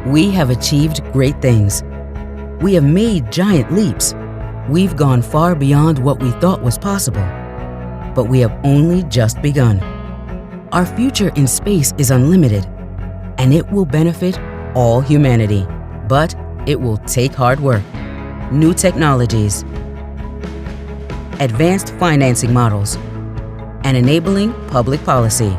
We have achieved great things. We have made giant leaps. We've gone far beyond what we thought was possible. But we have only just begun. Our future in space is unlimited, and it will benefit all humanity. But it will take hard work, new technologies, advanced financing models, and enabling public policy.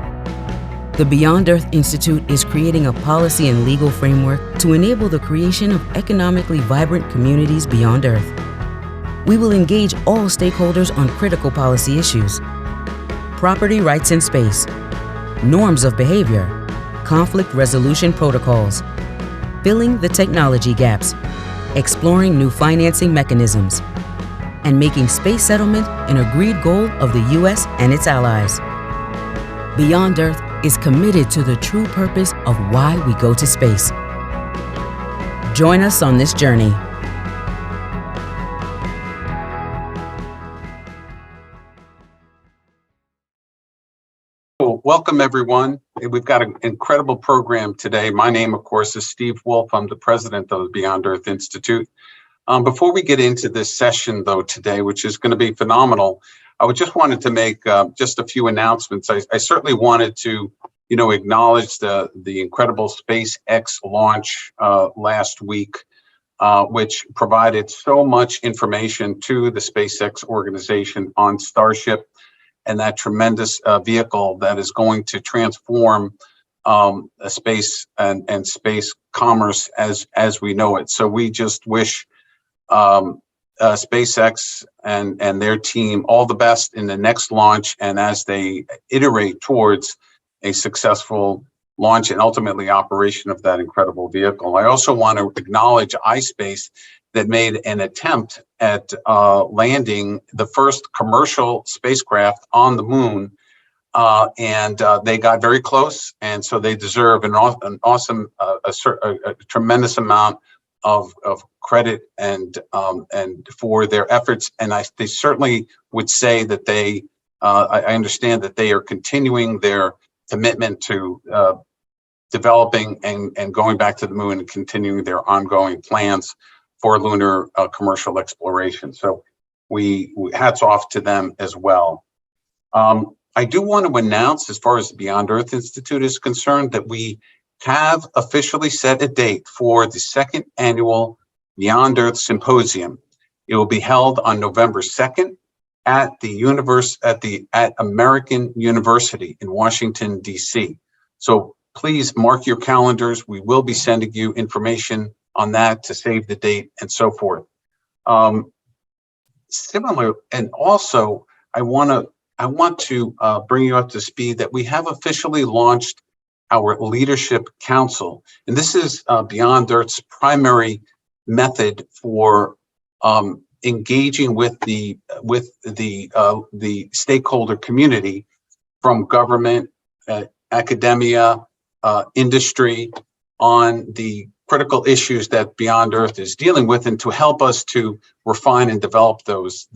The Beyond Earth Institute is creating a policy and legal framework to enable the creation of economically vibrant communities beyond Earth. We will engage all stakeholders on critical policy issues: property rights in space, norms of behavior, conflict resolution protocols, filling the technology gaps, exploring new financing mechanisms, and making space settlement an agreed goal of the U.S. and its allies. Beyond Earth is committed to the true purpose of why we go to space. Join us on this journey. Welcome, everyone. We've got an incredible program today. My name, of course, is Steve Wolf. I'm the president of the Beyond Earth Institute. Before we get into this session, though, today, which is going to be phenomenal, I just wanted to make just a few announcements. I certainly wanted to, acknowledge the incredible SpaceX launch last week, which provided so much information to the SpaceX organization on Starship and that tremendous vehicle that is going to transform space and space commerce as we know it. So we just wish SpaceX and their team all the best in the next launch, and as they iterate towards a successful launch and ultimately operation of that incredible vehicle. I also want to acknowledge iSpace that made an attempt at landing the first commercial spacecraft on the moon, and they got very close, and so they deserve an awesome, a tremendous amount of credit and for their efforts. And they certainly would say that I understand that they are continuing their commitment to developing and going back to the moon and continuing their ongoing plans for lunar commercial exploration. So we hats off to them as well. I do want to announce, as far as the Beyond Earth Institute is concerned, that we have officially set a date for the second annual Beyond Earth Symposium. It will be held on November 2nd at at American University in Washington, D.C. So please mark your calendars. We will be sending you information on that to save the date and so forth. Similar, and also I want to bring you up to speed that we have officially launched our Leadership Council, and this is Beyond Earth's primary method for engaging with the stakeholder community, from government, academia, industry, on the critical issues that Beyond Earth is dealing with, and to help us to refine and develop those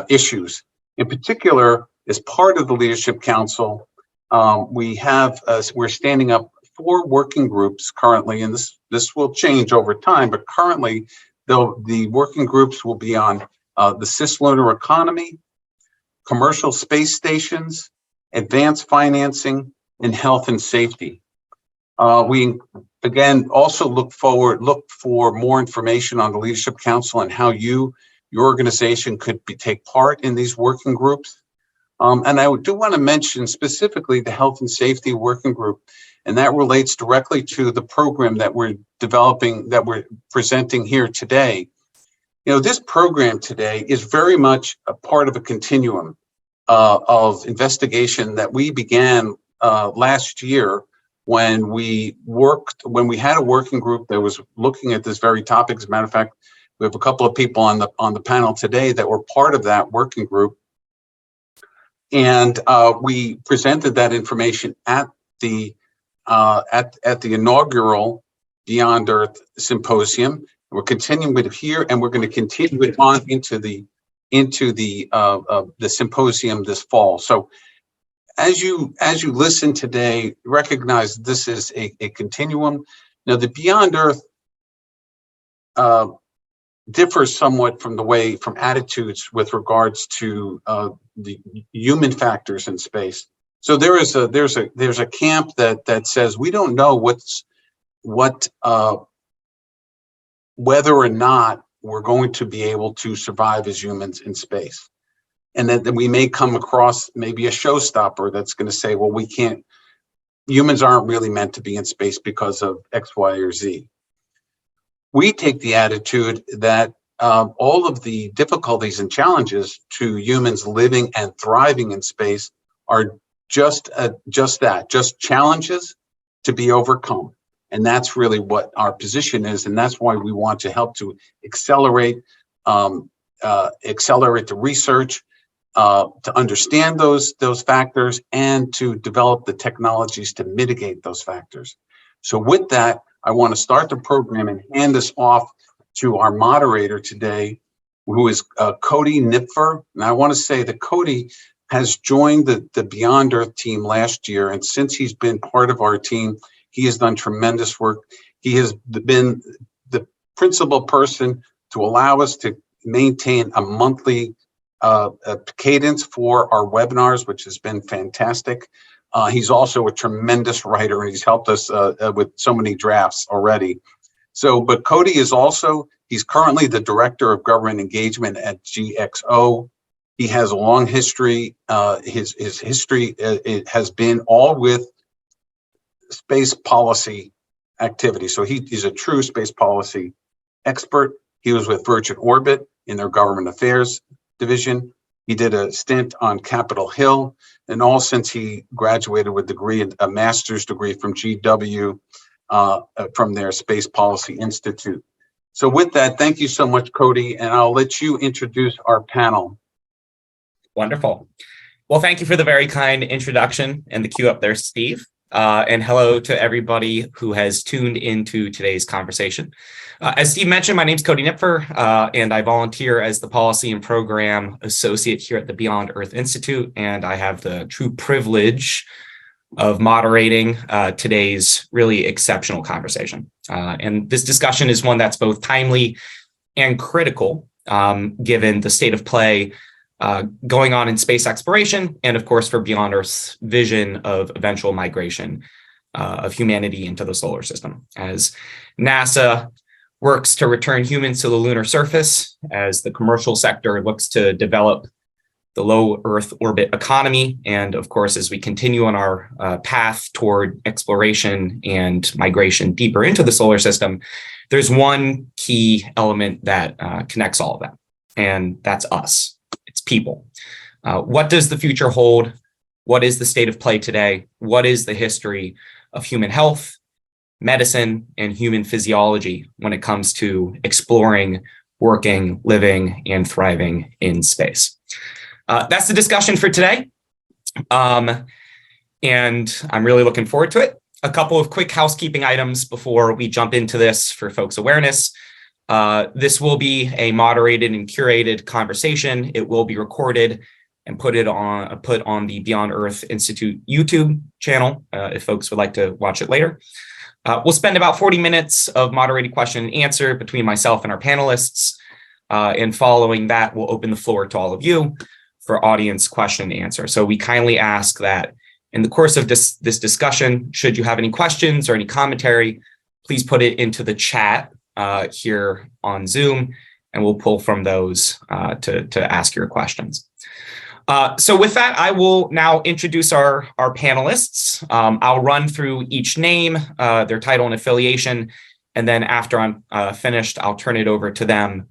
issues. In particular, as part of the Leadership Council, we're standing up 4 working groups currently, and this will change over time, but currently the working groups will be on the cislunar economy, commercial space stations, advanced financing, and health and safety. We again also look for more information on the Leadership Council and how your organization could take part in these working groups. And I do want to mention specifically the health and safety working group, and that relates directly to the program that we're developing, that we're presenting here today. This program today is very much a part of a continuum of investigation that we began last year when we had a working group that was looking at this very topic. As a matter of fact, we have a couple of people on the panel today that were part of that working group. And we presented that information at the inaugural Beyond Earth Symposium. We're continuing with it here, and we're going to continue it on into the symposium this fall. So as you listen today, recognize this is a continuum. Now, the Beyond Earth differs somewhat from attitudes with regards to the human factors in space. So there's a camp that says we don't know whether or not we're going to be able to survive as humans in space, and that we may come across maybe a showstopper that's going to say, well, we can't. Humans aren't really meant to be in space because of X, Y, or Z. We take the attitude that all of the difficulties and challenges to humans living and thriving in space are just challenges to be overcome. And that's really what our position is. And that's why we want to help to accelerate the research, to understand those factors, and to develop the technologies to mitigate those factors. So with that, I want to start the program and hand this off to our moderator today, who is Cody Nipfer. And I want to say that Cody has joined the Beyond Earth team last year. And since he's been part of our team, he has done tremendous work. He has been the principal person to allow us to maintain a monthly cadence for our webinars, which has been fantastic. He's also a tremendous writer, and he's helped us with so many drafts already. So, but Cody is he's currently the Director of Government Engagement at GXO. He has a long history. His history it has been all with space policy activity. So he's a true space policy expert. He was with Virgin Orbit in their government affairs division. He did a stint on Capitol Hill, and all since he graduated with a master's degree from GW, from their Space Policy Institute. So with that, thank you so much, Cody, and I'll let you introduce our panel. Wonderful. Well, thank you for the very kind introduction and the cue up there, Steve. And hello to everybody who has tuned into today's conversation. As Steve mentioned, my name is Cody Nipfer, and I volunteer as the Policy and Program Associate here at the Beyond Earth Institute, and I have the true privilege of moderating today's really exceptional conversation. And this discussion is one that's both timely and critical, given the state of play going on in space exploration, and of course for Beyond Earth's vision of eventual migration of humanity into the solar system, as NASA works to return humans to the lunar surface, as the commercial sector looks to develop the low Earth orbit economy, and of course as we continue on our path toward exploration and migration deeper into the solar system, there's one key element that connects all of that, and that's us. It's people. What does the future hold? What is the state of play today? What is the history of human health, medicine, and human physiology when it comes to exploring, working, living, and thriving in space? That's the discussion for today. And I'm really looking forward to it. A couple of quick housekeeping items before we jump into this for folks' awareness. This will be a moderated and curated conversation. It will be recorded and put on the Beyond Earth Institute YouTube channel if folks would like to watch it later. We'll spend about 40 minutes of moderated question and answer between myself and our panelists. And following that, we'll open the floor to all of you for audience question and answer. So we kindly ask that in the course of this discussion, should you have any questions or any commentary, please put it into the chat here on Zoom, and we'll pull from those to ask your questions. So with that, I will now introduce our panelists. I'll run through each name, their title and affiliation, and then after I'm finished, I'll turn it over to them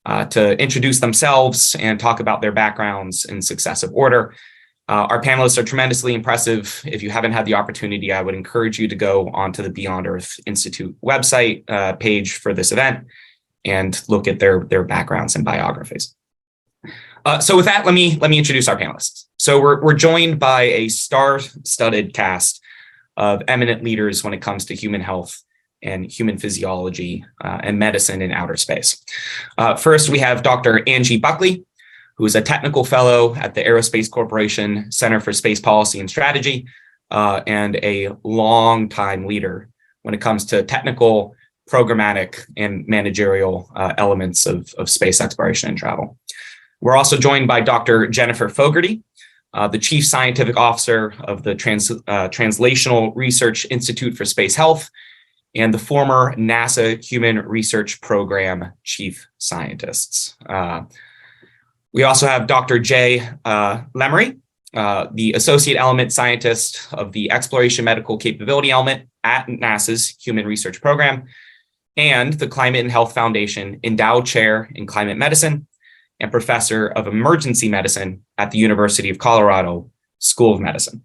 to introduce themselves and talk about their backgrounds in successive order. Our panelists are tremendously impressive. If you haven't had the opportunity, I would encourage you to go onto the Beyond Earth Institute website page for this event and look at their backgrounds and biographies. So with that, let me introduce our panelists. So we're joined by a star-studded cast of eminent leaders when it comes to human health and human physiology and medicine in outer space. First, we have Dr. Angie Buckley. who is a technical fellow at the Aerospace Corporation Center for Space Policy and Strategy, and a longtime leader when it comes to technical, programmatic, and managerial elements of space exploration and travel. We're also joined by Dr. Jennifer Fogarty, the Chief Scientific Officer of the Translational Research Institute for Space Health, and the former NASA Human Research Program Chief Scientists. We also have Dr. Jay Lemery, the Associate Element Scientist of the Exploration Medical Capability Element at NASA's Human Research Program, and the Climate and Health Foundation Endowed Chair in Climate Medicine and Professor of Emergency Medicine at the University of Colorado School of Medicine.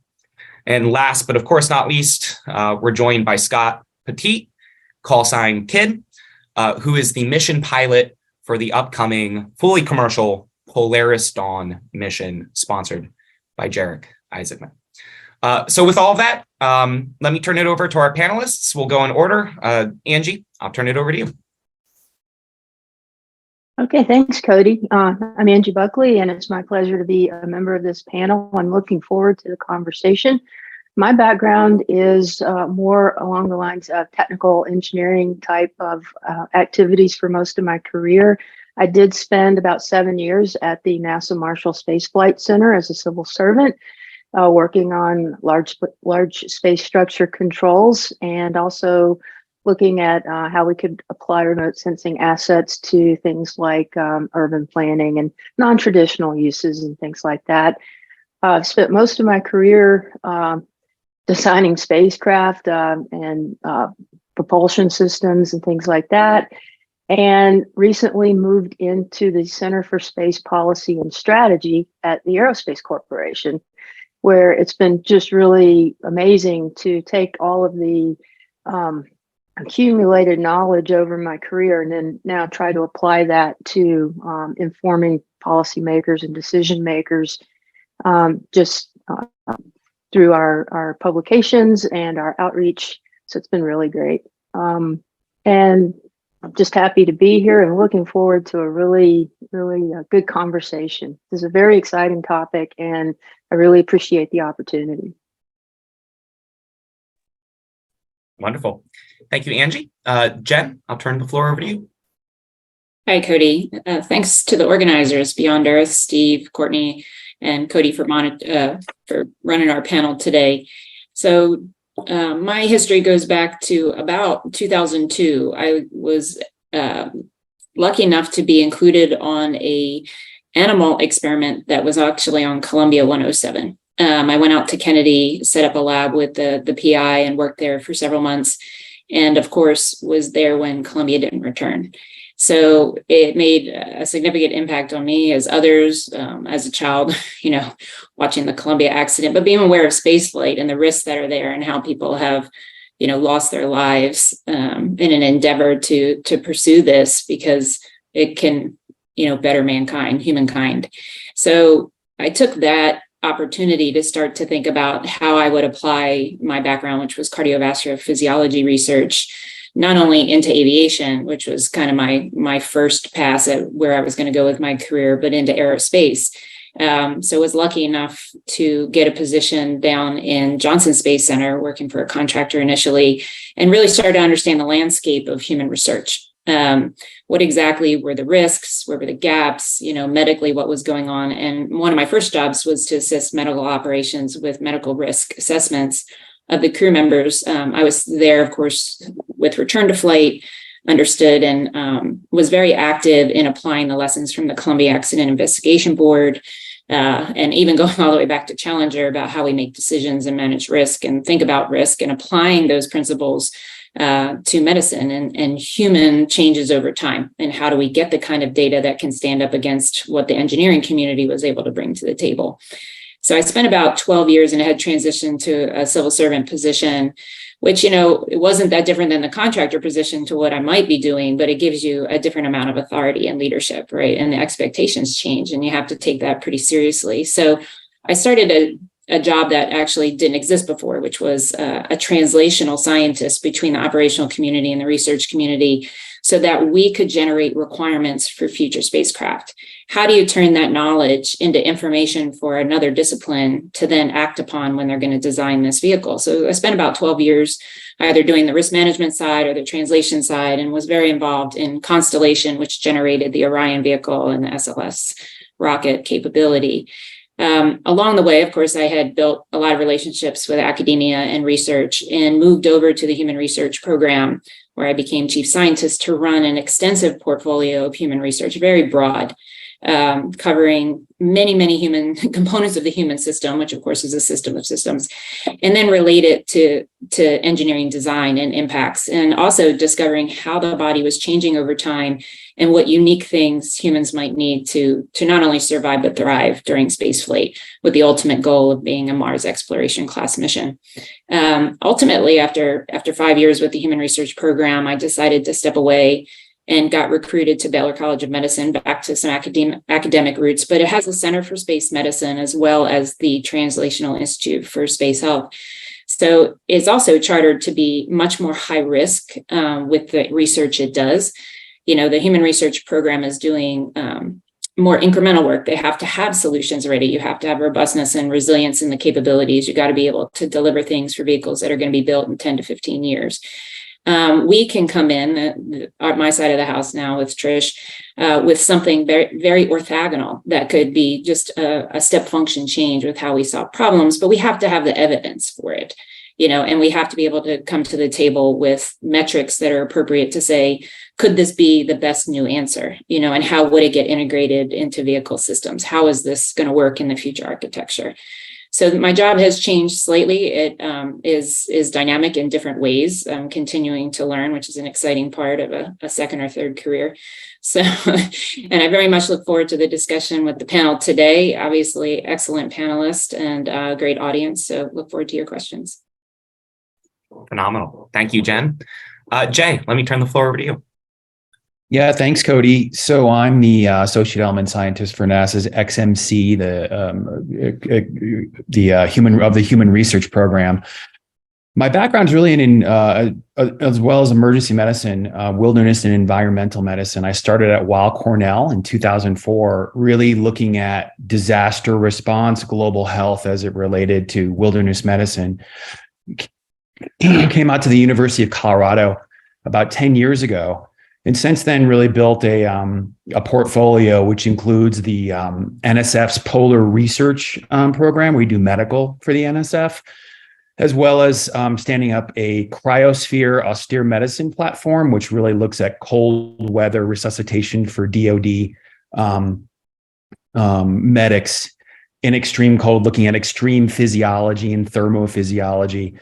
And last, but of course not least, we're joined by Scott Petit, call sign Kid, who is the mission pilot for the upcoming fully commercial Polaris Dawn mission sponsored by Jarek Isaacman. So with all of that, let me turn it over to our panelists. We'll go in order. Angie, I'll turn it over to you. Okay, thanks, Cody. I'm Angie Buckley, and it's my pleasure to be a member of this panel. I'm looking forward to the conversation. My background is more along the lines of technical engineering type of activities for most of my career. I did spend about 7 years at the NASA Marshall Space Flight Center as a civil servant, working on large space structure controls, and also looking at how we could apply remote sensing assets to things like urban planning and non-traditional uses and things like that. I've spent most of my career designing spacecraft and propulsion systems and things like that, and recently moved into the Center for Space Policy and Strategy at the Aerospace Corporation, where it's been just really amazing to take all of the accumulated knowledge over my career and then now try to apply that to informing policymakers and decision makers through our publications and our outreach. So it's been really great. And I'm just happy to be here and looking forward to a really good conversation. This is a very exciting topic, and I really appreciate the opportunity. Wonderful. Thank you, Angie. Jen, I'll turn the floor over to you. Hi, Cody. Thanks to the organizers, Beyond Earth, Steve, Courtney, and Cody for running our panel today. So my history goes back to about 2002. I was lucky enough to be included on a animal experiment that was actually on Columbia 107. I went out to Kennedy, set up a lab with the PI and worked there for several months. And of course, was there when Columbia didn't return. So it made a significant impact on me as others, as a child, watching the Columbia accident, but being aware of spaceflight and the risks that are there and how people have, lost their lives in an endeavor to pursue this because it can, better humankind. So I took that opportunity to start to think about how I would apply my background, which was cardiovascular physiology research, not only into aviation, which was kind of my first pass at where I was going to go with my career, but into aerospace. So I was lucky enough to get a position down in Johnson Space Center, working for a contractor initially, and really started to understand the landscape of human research. What exactly were the risks? Where were the gaps? Medically, what was going on? And one of my first jobs was to assist medical operations with medical risk assessments of the crew members. I was there, of course, with return to flight, understood and was very active in applying the lessons from the Columbia Accident Investigation Board, and even going all the way back to Challenger about how we make decisions and manage risk and think about risk and applying those principles to medicine and human changes over time. And how do we get the kind of data that can stand up against what the engineering community was able to bring to the table? So I spent about 12 years and had transitioned to a civil servant position, which, it wasn't that different than the contractor position to what I might be doing, but it gives you a different amount of authority and leadership, right? And the expectations change and you have to take that pretty seriously. So I started to a job that actually didn't exist before, which was a translational scientist between the operational community and the research community, so that we could generate requirements for future spacecraft. How do you turn that knowledge into information for another discipline to then act upon when they're going to design this vehicle? So I spent about 12 years either doing the risk management side or the translation side, and was very involved in Constellation, which generated the Orion vehicle and the SLS rocket capability. Along the way, of course, I had built a lot of relationships with academia and research, and moved over to the human research program, where I became chief scientist to run an extensive portfolio of human research, very broad, covering many human components of the human system, which of course is a system of systems, and then relate it to engineering design and impacts, and also discovering how the body was changing over time and what unique things humans might need to not only survive but thrive during spaceflight, with the ultimate goal of being a Mars exploration class mission. Ultimately, after 5 years with the human research program, I decided to step away and got recruited to Baylor College of Medicine, back to some academic roots, but it has a Center for Space Medicine as well as the Translational Institute for Space Health. So it's also chartered to be much more high risk with the research it does. You know, the human research program is doing more incremental work. They have to have solutions ready. You have to have robustness and resilience in the capabilities. You got to be able to deliver things for vehicles that are going to be built in 10 to 15 years. We can come in at my side of the house now with Trish with something very, very orthogonal that could be just a step function change with how we solve problems, but we have to have the evidence for it, you know, and we have to be able to come to the table with metrics that are appropriate to say, could this be the best new answer, you know, and how would it get integrated into vehicle systems? How is this going to work in the future architecture? So my job has changed slightly. It is dynamic in different ways. I'm continuing to learn, which is an exciting part of a second or third career. So, and I very much look forward to the discussion with the panel today. Obviously, excellent panelists and a great audience. So look forward to your questions. Phenomenal. Thank you, Jen. Jay, let me turn the floor over to you. Yeah, thanks, Cody. So I'm the associate element scientist for NASA's XMC, the human research program. My background is really in as well as emergency medicine, wilderness and environmental medicine. I started at Weill Cornell in 2004, really looking at disaster response, global health as it related to wilderness medicine. Came out to the University of Colorado about 10 years ago. And since then, really built a portfolio which includes the NSF's Polar Research program. We do medical for the NSF, as well as standing up a cryosphere austere medicine platform, which really looks at cold weather resuscitation for DoD medics in extreme cold, looking at extreme physiology and thermophysiology.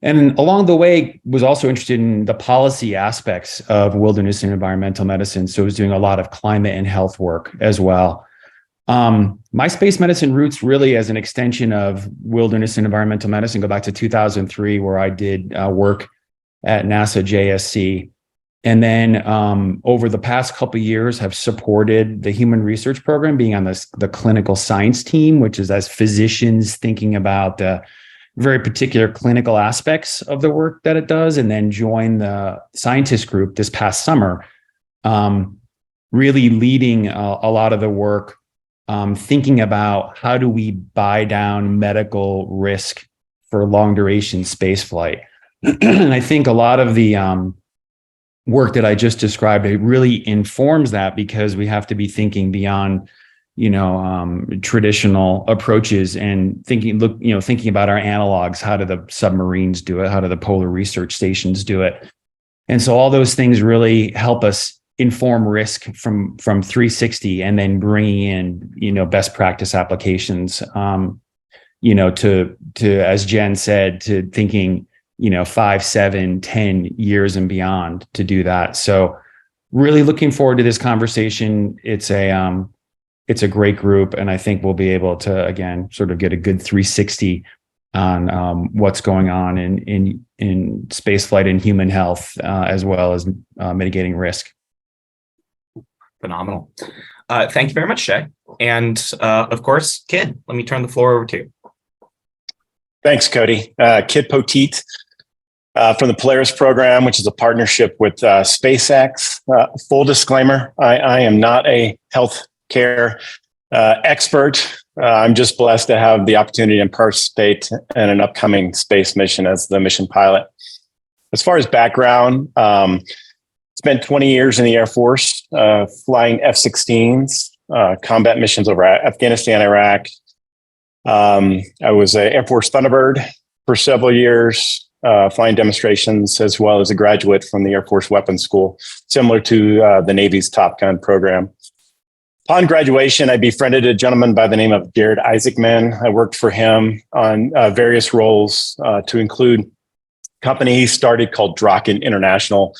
And along the way, was also interested in the policy aspects of wilderness and environmental medicine. So I was doing a lot of climate and health work as well. My space medicine roots really as an extension of wilderness and environmental medicine go back to 2003, where I did work at NASA JSC. And then over the past couple of years have supported the human research program, being on the clinical science team, which is as physicians thinking about the very particular clinical aspects of the work that it does, and then join the scientist group this past summer, really leading a lot of the work, thinking about how do we buy down medical risk for long duration space flight. And I think a lot of the work that I just described, it really informs that, because we have to be thinking beyond traditional approaches and thinking about our analogs. How do the submarines do it? How do the polar research stations do it? And so all those things really help us inform risk from 360, and then bringing in, best practice applications, to, as Jen said, to thinking, 5, 7, 10 years and beyond to do that. So really looking forward to this conversation. It's a great group, and I think we'll be able to, again, sort of get a good 360 on what's going on in spaceflight and human health, as well as mitigating risk. Phenomenal. Thank you very much, Jay. And of course, Kid, let me turn the floor over to you. Thanks, Cody. Kit Poteet from the Polaris program, which is a partnership with SpaceX. Full disclaimer, I am not a healthcare expert. I'm just blessed to have the opportunity to participate in an upcoming space mission as the mission pilot. As far as background, spent 20 years in the Air Force, flying F-16s, combat missions over Afghanistan, Iraq. I was an Air Force Thunderbird for several years, flying demonstrations, as well as a graduate from the Air Force Weapons School, similar to the Navy's Top Gun program. Upon graduation, I befriended a gentleman by the name of Jared Isaacman. I worked for him on various roles, to include a company he started called Draken International,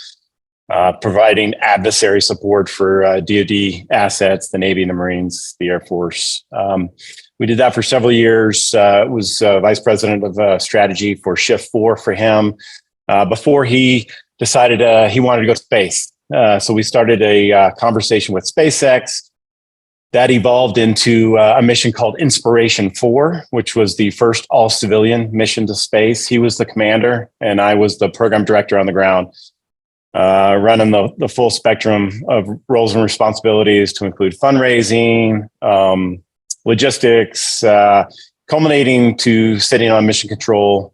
providing adversary support for DoD assets, the Navy and the Marines, the Air Force. We did that for several years. Was vice president of strategy for Shift 4 for him before he decided he wanted to go to space. So we started a conversation with SpaceX that evolved into a mission called Inspiration 4, which was the first all-civilian mission to space. He was the commander, and I was the program director on the ground, running the full spectrum of roles and responsibilities to include fundraising, logistics, culminating to sitting on mission control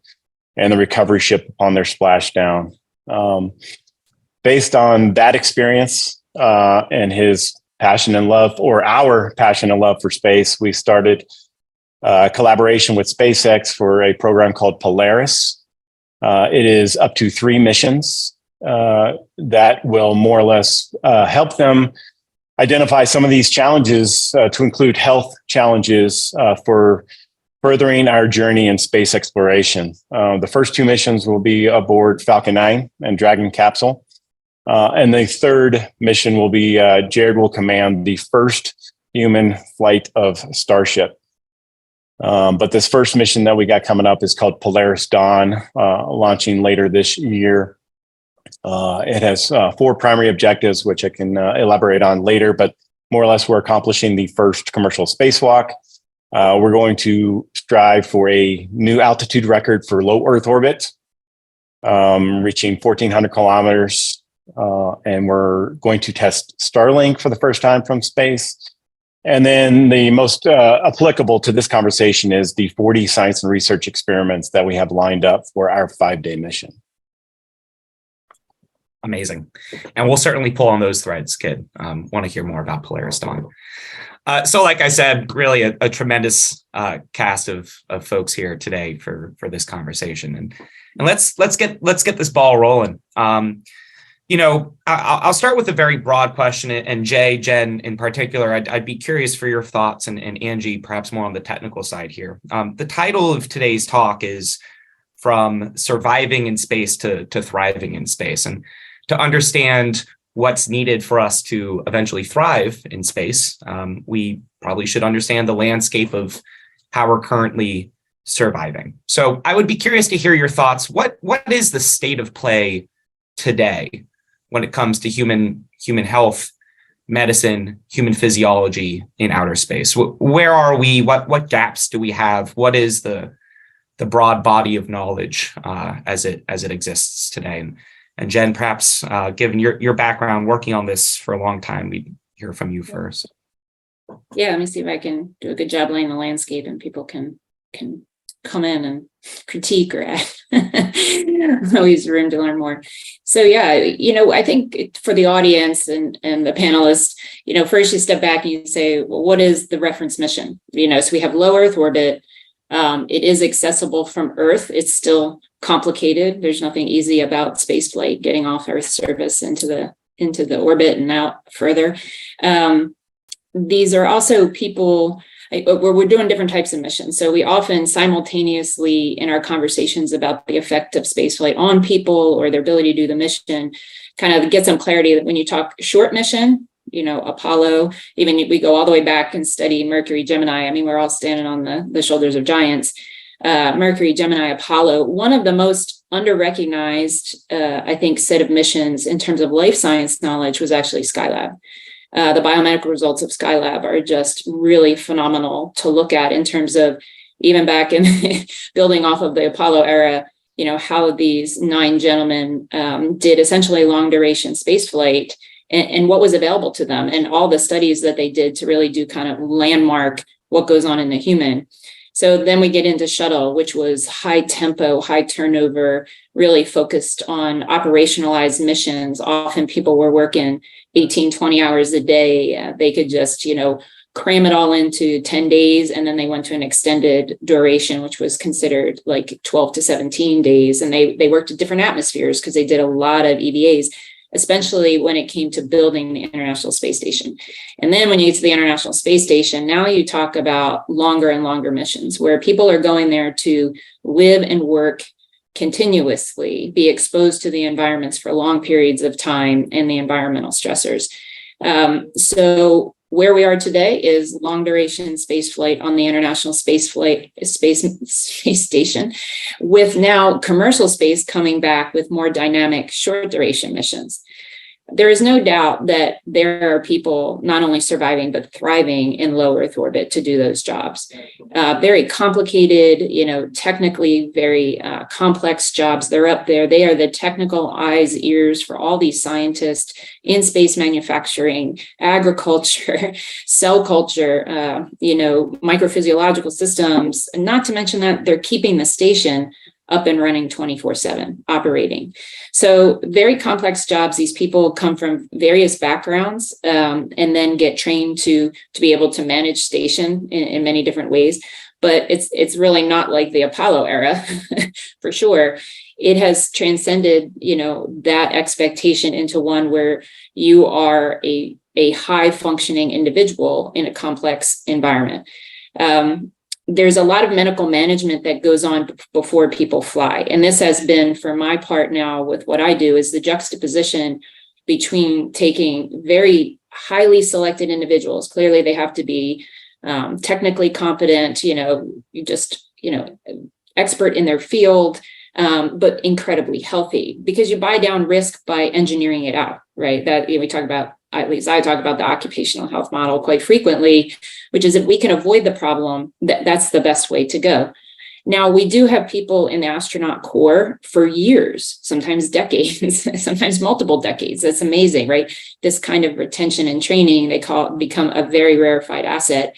and the recovery ship upon their splashdown. Based on that experience and his passion and love, or our passion and love for space, we started collaboration with SpaceX for a program called Polaris. It is up to 3 missions that will more or less help them identify some of these challenges, to include health challenges for furthering our journey in space exploration. The first 2 missions will be aboard Falcon 9 and Dragon capsule. And the third mission will be Jared will command the first human flight of Starship. But this first mission that we got coming up is called Polaris Dawn, launching later this year. It has 4 primary objectives, which I can elaborate on later, but more or less we're accomplishing the first commercial spacewalk. We're going to strive for a new altitude record for low Earth orbit, reaching 1,400 kilometers. And we're going to test Starlink for the first time from space. And then the most applicable to this conversation is the 40 science and research experiments that we have lined up for our 5-day mission. Amazing. And we'll certainly pull on those threads, Kid. Want to hear more about Polaris Dawn. So like I said, really a tremendous cast of folks here today for this conversation. And let's get this ball rolling. I'll start with a very broad question, and Jen in particular, I'd be curious for your thoughts, and Angie, perhaps more on the technical side here. The title of today's talk is From Surviving in Space to Thriving in Space, and to understand what's needed for us to eventually thrive in space, we probably should understand the landscape of how we're currently surviving. So I would be curious to hear your thoughts. What is the state of play today when it comes to human health, medicine, human physiology in outer space? Where are we? What gaps do we have? What is the broad body of knowledge as it exists today? And Jen, perhaps given your background working on this for a long time, we'd hear from you first. Yeah, let me see if I can do a good job laying the landscape, and people can come in and critique or add. Always room to learn more. So yeah, I think for the audience and the panelists, first you step back and you say, well, what is the reference mission? So we have low Earth orbit. It is accessible from Earth. It's still complicated. There's nothing easy about spaceflight, getting off Earth's surface into the orbit and out further. These are also people where we're doing different types of missions. So we often simultaneously in our conversations about the effect of spaceflight on people or their ability to do the mission, kind of get some clarity that when you talk short mission, Apollo, even we go all the way back and study Mercury, Gemini. I mean, we're all standing on the shoulders of giants. Mercury, Gemini, Apollo, one of the most under-recognized, I think, set of missions in terms of life science knowledge was actually Skylab. The biomedical results of Skylab are just really phenomenal to look at in terms of even back in building off of the Apollo era, how these 9 gentlemen did essentially long duration space flight and what was available to them, and all the studies that they did to really do kind of landmark what goes on in the human. So then we get into shuttle, which was high tempo, high turnover, really focused on operationalized missions. Often people were working 18, 20 hours a day. They could just, cram it all into 10 days. And then they went to an extended duration, which was considered like 12 to 17 days. And they worked at different atmospheres because they did a lot of EVAs, especially when it came to building the International Space Station. And then when you get to the International Space Station, now you talk about longer and longer missions where people are going there to live and work continuously, be exposed to the environments for long periods of time and the environmental stressors. So where we are today is long duration space flight on the International Space Station, with now commercial space coming back with more dynamic short duration missions. There is no doubt that there are people not only surviving, but thriving in low Earth orbit to do those jobs. Very complicated, technically very complex jobs. They're up there. They are the technical eyes, ears for all these scientists in space manufacturing, agriculture, cell culture, microphysiological systems, and not to mention that they're keeping the station up and running 24/7, operating. So very complex jobs. These people come from various backgrounds and then get trained to be able to manage station in many different ways. But it's really not like the Apollo era, for sure. It has transcended, that expectation into one where you are a high functioning individual in a complex environment. There's a lot of medical management that goes on before people fly. And this has been, for my part now with what I do, is the juxtaposition between taking very highly selected individuals. Clearly, they have to be technically competent, expert in their field, but incredibly healthy, because you buy down risk by engineering it out, right? That we talk about, at least I talk about the occupational health model quite frequently, which is if we can avoid the problem, that's the best way to go. Now, we do have people in the astronaut corps for years, sometimes decades, sometimes multiple decades. That's amazing, right? This kind of retention and training, become a very rarefied asset.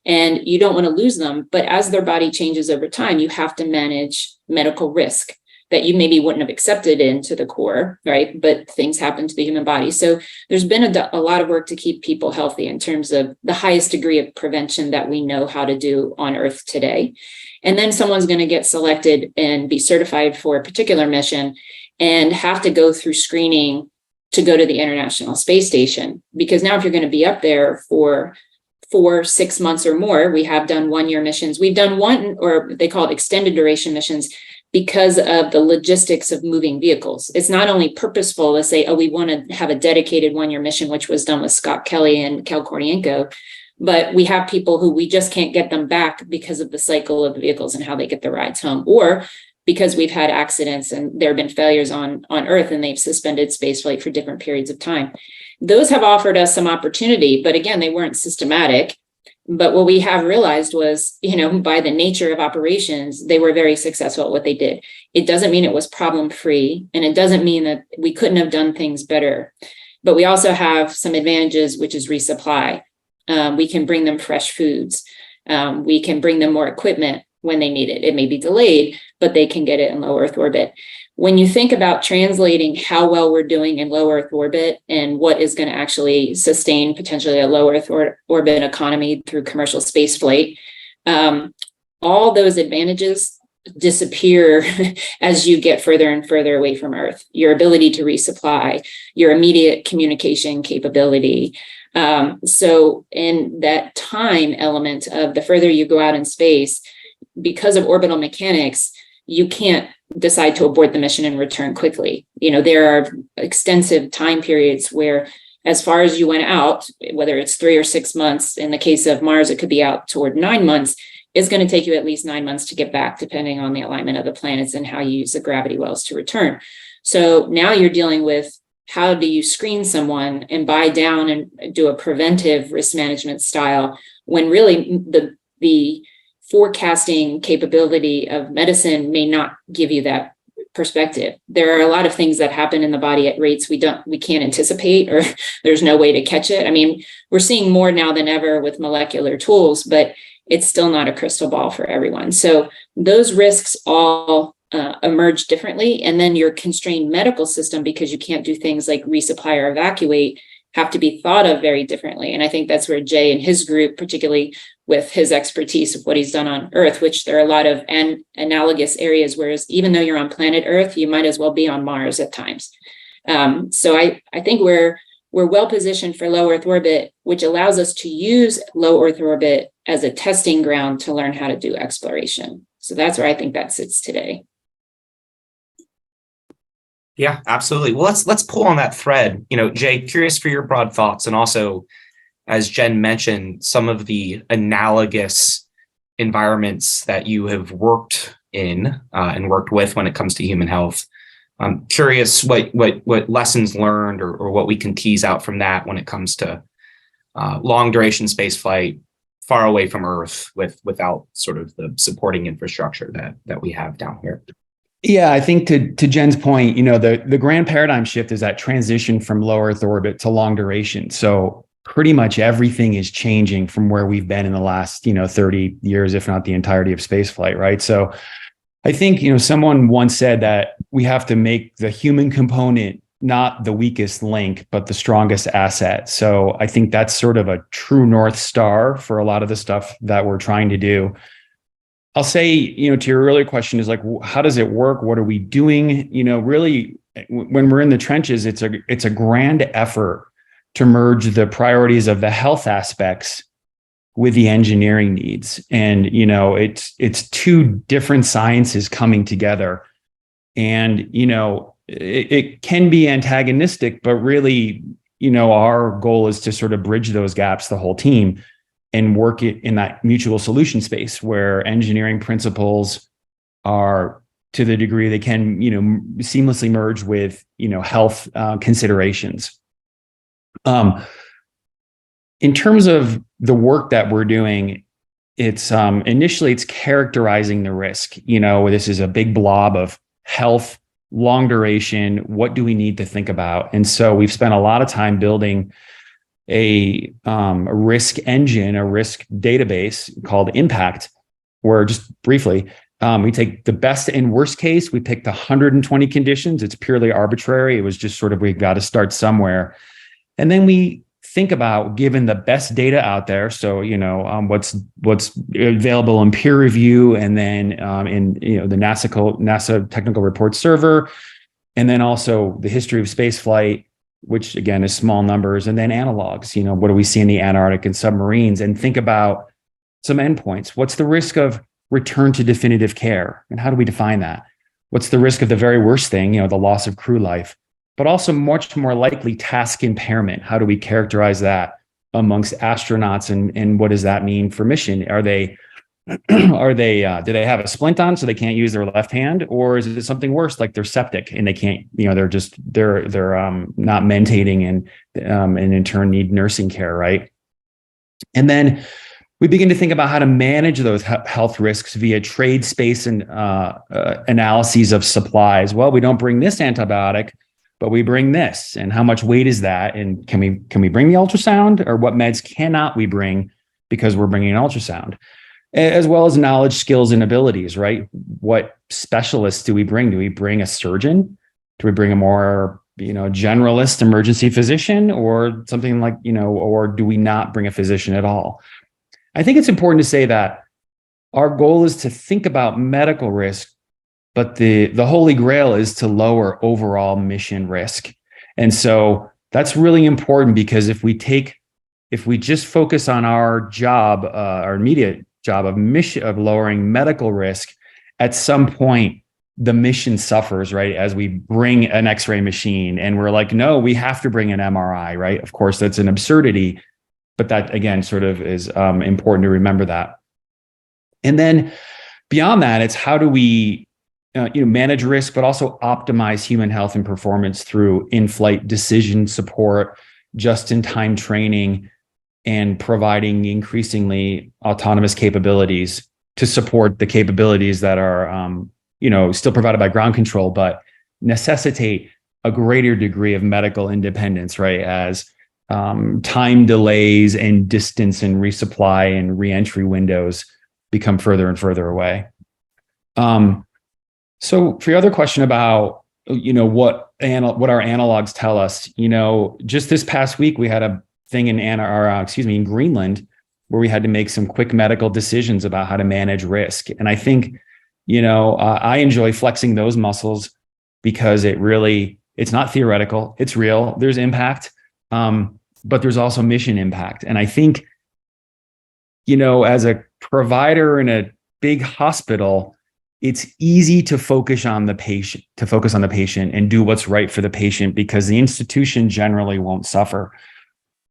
And you don't want to lose them. But as their body changes over time, you have to manage medical risk that you maybe wouldn't have accepted into the core, right? But things happen to the human body. So there's been a lot of work to keep people healthy in terms of the highest degree of prevention that we know how to do on Earth today. And then someone's going to get selected and be certified for a particular mission and have to go through screening to go to the International Space Station. Because now if you're going to be up there for 4-6 months or more, we have done 1-year missions. We've done one, or they call it extended duration missions, because of the logistics of moving vehicles. It's not only purposeful to say, we want to have a dedicated 1-year mission, which was done with Scott Kelly and Kel Kornienko, but we have people who we just can't get them back because of the cycle of the vehicles and how they get the rides home, or because we've had accidents and there have been failures on Earth and they've suspended spaceflight for different periods of time. Those have offered us some opportunity, but again, they weren't systematic. But what we have realized was, by the nature of operations, they were very successful at what they did. It doesn't mean it was problem-free, and it doesn't mean that we couldn't have done things better. But we also have some advantages, which is resupply. We can bring them fresh foods. We can bring them more equipment when they need it. It may be delayed, but they can get it in low Earth orbit. When you think about translating how well we're doing in low Earth orbit and what is going to actually sustain potentially a low Earth orbit economy through commercial space flight, all those advantages disappear as you get further and further away from Earth. Your ability to resupply, your immediate communication capability. So in that time element of the further you go out in space, because of orbital mechanics, you can't decide to abort the mission and return quickly. There are extensive time periods where, as far as you went out, whether it's 3 or 6 months, in the case of Mars, it could be out toward 9 months, it's going to take you at least 9 months to get back, depending on the alignment of the planets and how you use the gravity wells to return. So now you're dealing with, how do you screen someone and buy down and do a preventive risk management style when really the forecasting capability of medicine may not give you that perspective. There are a lot of things that happen in the body at rates we can't anticipate, or there's no way to catch it. I mean, we're seeing more now than ever with molecular tools, but it's still not a crystal ball for everyone. So those risks all emerge differently. And then your constrained medical system, because you can't do things like resupply or evacuate, have to be thought of very differently. And I think that's where Jay and his group, particularly with his expertise of what he's done on Earth, which there are a lot of analogous areas, whereas even though you're on planet Earth, you might as well be on Mars at times. So I think we're well positioned for low Earth orbit, which allows us to use low Earth orbit as a testing ground to learn how to do exploration. So that's where I think that sits today. Yeah, absolutely. Well, let's pull on that thread. Jay, curious for your broad thoughts, and also, as Jen mentioned, some of the analogous environments that you have worked in and worked with when it comes to human health. I'm curious what lessons learned or what we can tease out from that when it comes to long duration space flight far away from Earth without sort of the supporting infrastructure that we have down here. Yeah, I think to Jen's point, the grand paradigm shift is that transition from low Earth orbit to long duration. So pretty much everything is changing from where we've been in the last, 30 years, if not the entirety of spaceflight, right? So I think, someone once said that we have to make the human component not the weakest link, but the strongest asset. So I think that's sort of a true North Star for a lot of the stuff that we're trying to do. I'll say, to your earlier question is like, how does it work? What are we doing? Really, when we're in the trenches, it's a grand effort to merge the priorities of the health aspects with the engineering needs. And, it's two different sciences coming together. And, it can be antagonistic, but really, our goal is to sort of bridge those gaps, the whole team, and work it in that mutual solution space where engineering principles are, to the degree they can, seamlessly merge with, health considerations. In terms of the work that we're doing, it's initially it's characterizing the risk. This is a big blob of health, long duration. What do we need to think about? And so we've spent a lot of time building a risk engine, a risk database called Impact, where just briefly, we take the best and worst case. We picked 120 conditions. It's purely arbitrary. It was just sort of, we've got to start somewhere. And then we think about, given the best data out there, so what's available in peer review, and then in the NASA technical report server, and then also the history of space flight, which again is small numbers, and then analogs. What do we see in the Antarctic and submarines? And think about some endpoints. What's the risk of return to definitive care, and how do we define that? What's the risk of the very worst thing, the loss of crew life? But also much more likely task impairment. How do we characterize that amongst astronauts, and what does that mean for mission? do they have a splint on so they can't use their left hand, or is it something worse, like they're septic and they can't, they're not mentating and in turn need nursing care, right? And then we begin to think about how to manage those health risks via trade space and analyses of supplies. Well, we don't bring this antibiotic, but we bring this, and how much weight is that? And can we bring the ultrasound, or what meds cannot we bring because we're bringing an ultrasound? As well as knowledge, skills, and abilities, right? What specialists do we bring? Do we bring a surgeon? Do we bring a more, generalist emergency physician, or something like, or do we not bring a physician at all? I think it's important to say that our goal is to think about medical risk, but the holy grail is to lower overall mission risk. And so that's really important, because if we just focus on our job, our immediate job of lowering medical risk, at some point the mission suffers, right? As we bring an X-ray machine and we're like, no, we have to bring an MRI, right? Of course, that's an absurdity, but that again sort of is important to remember that. And then beyond that, it's how do we manage risk, but also optimize human health and performance through in-flight decision support, just-in-time training, and providing increasingly autonomous capabilities to support the capabilities that are, still provided by ground control, but necessitate a greater degree of medical independence, right? As time delays and distance and resupply and reentry windows become further and further away. So for your other question about, what our analogs tell us, just this past week, we had a thing in Greenland, where we had to make some quick medical decisions about how to manage risk. And I think, I enjoy flexing those muscles because it's not theoretical, it's real. There's impact, but there's also mission impact. And I think, as a provider in a big hospital, it's easy to focus on the patient and do what's right for the patient because the institution generally won't suffer.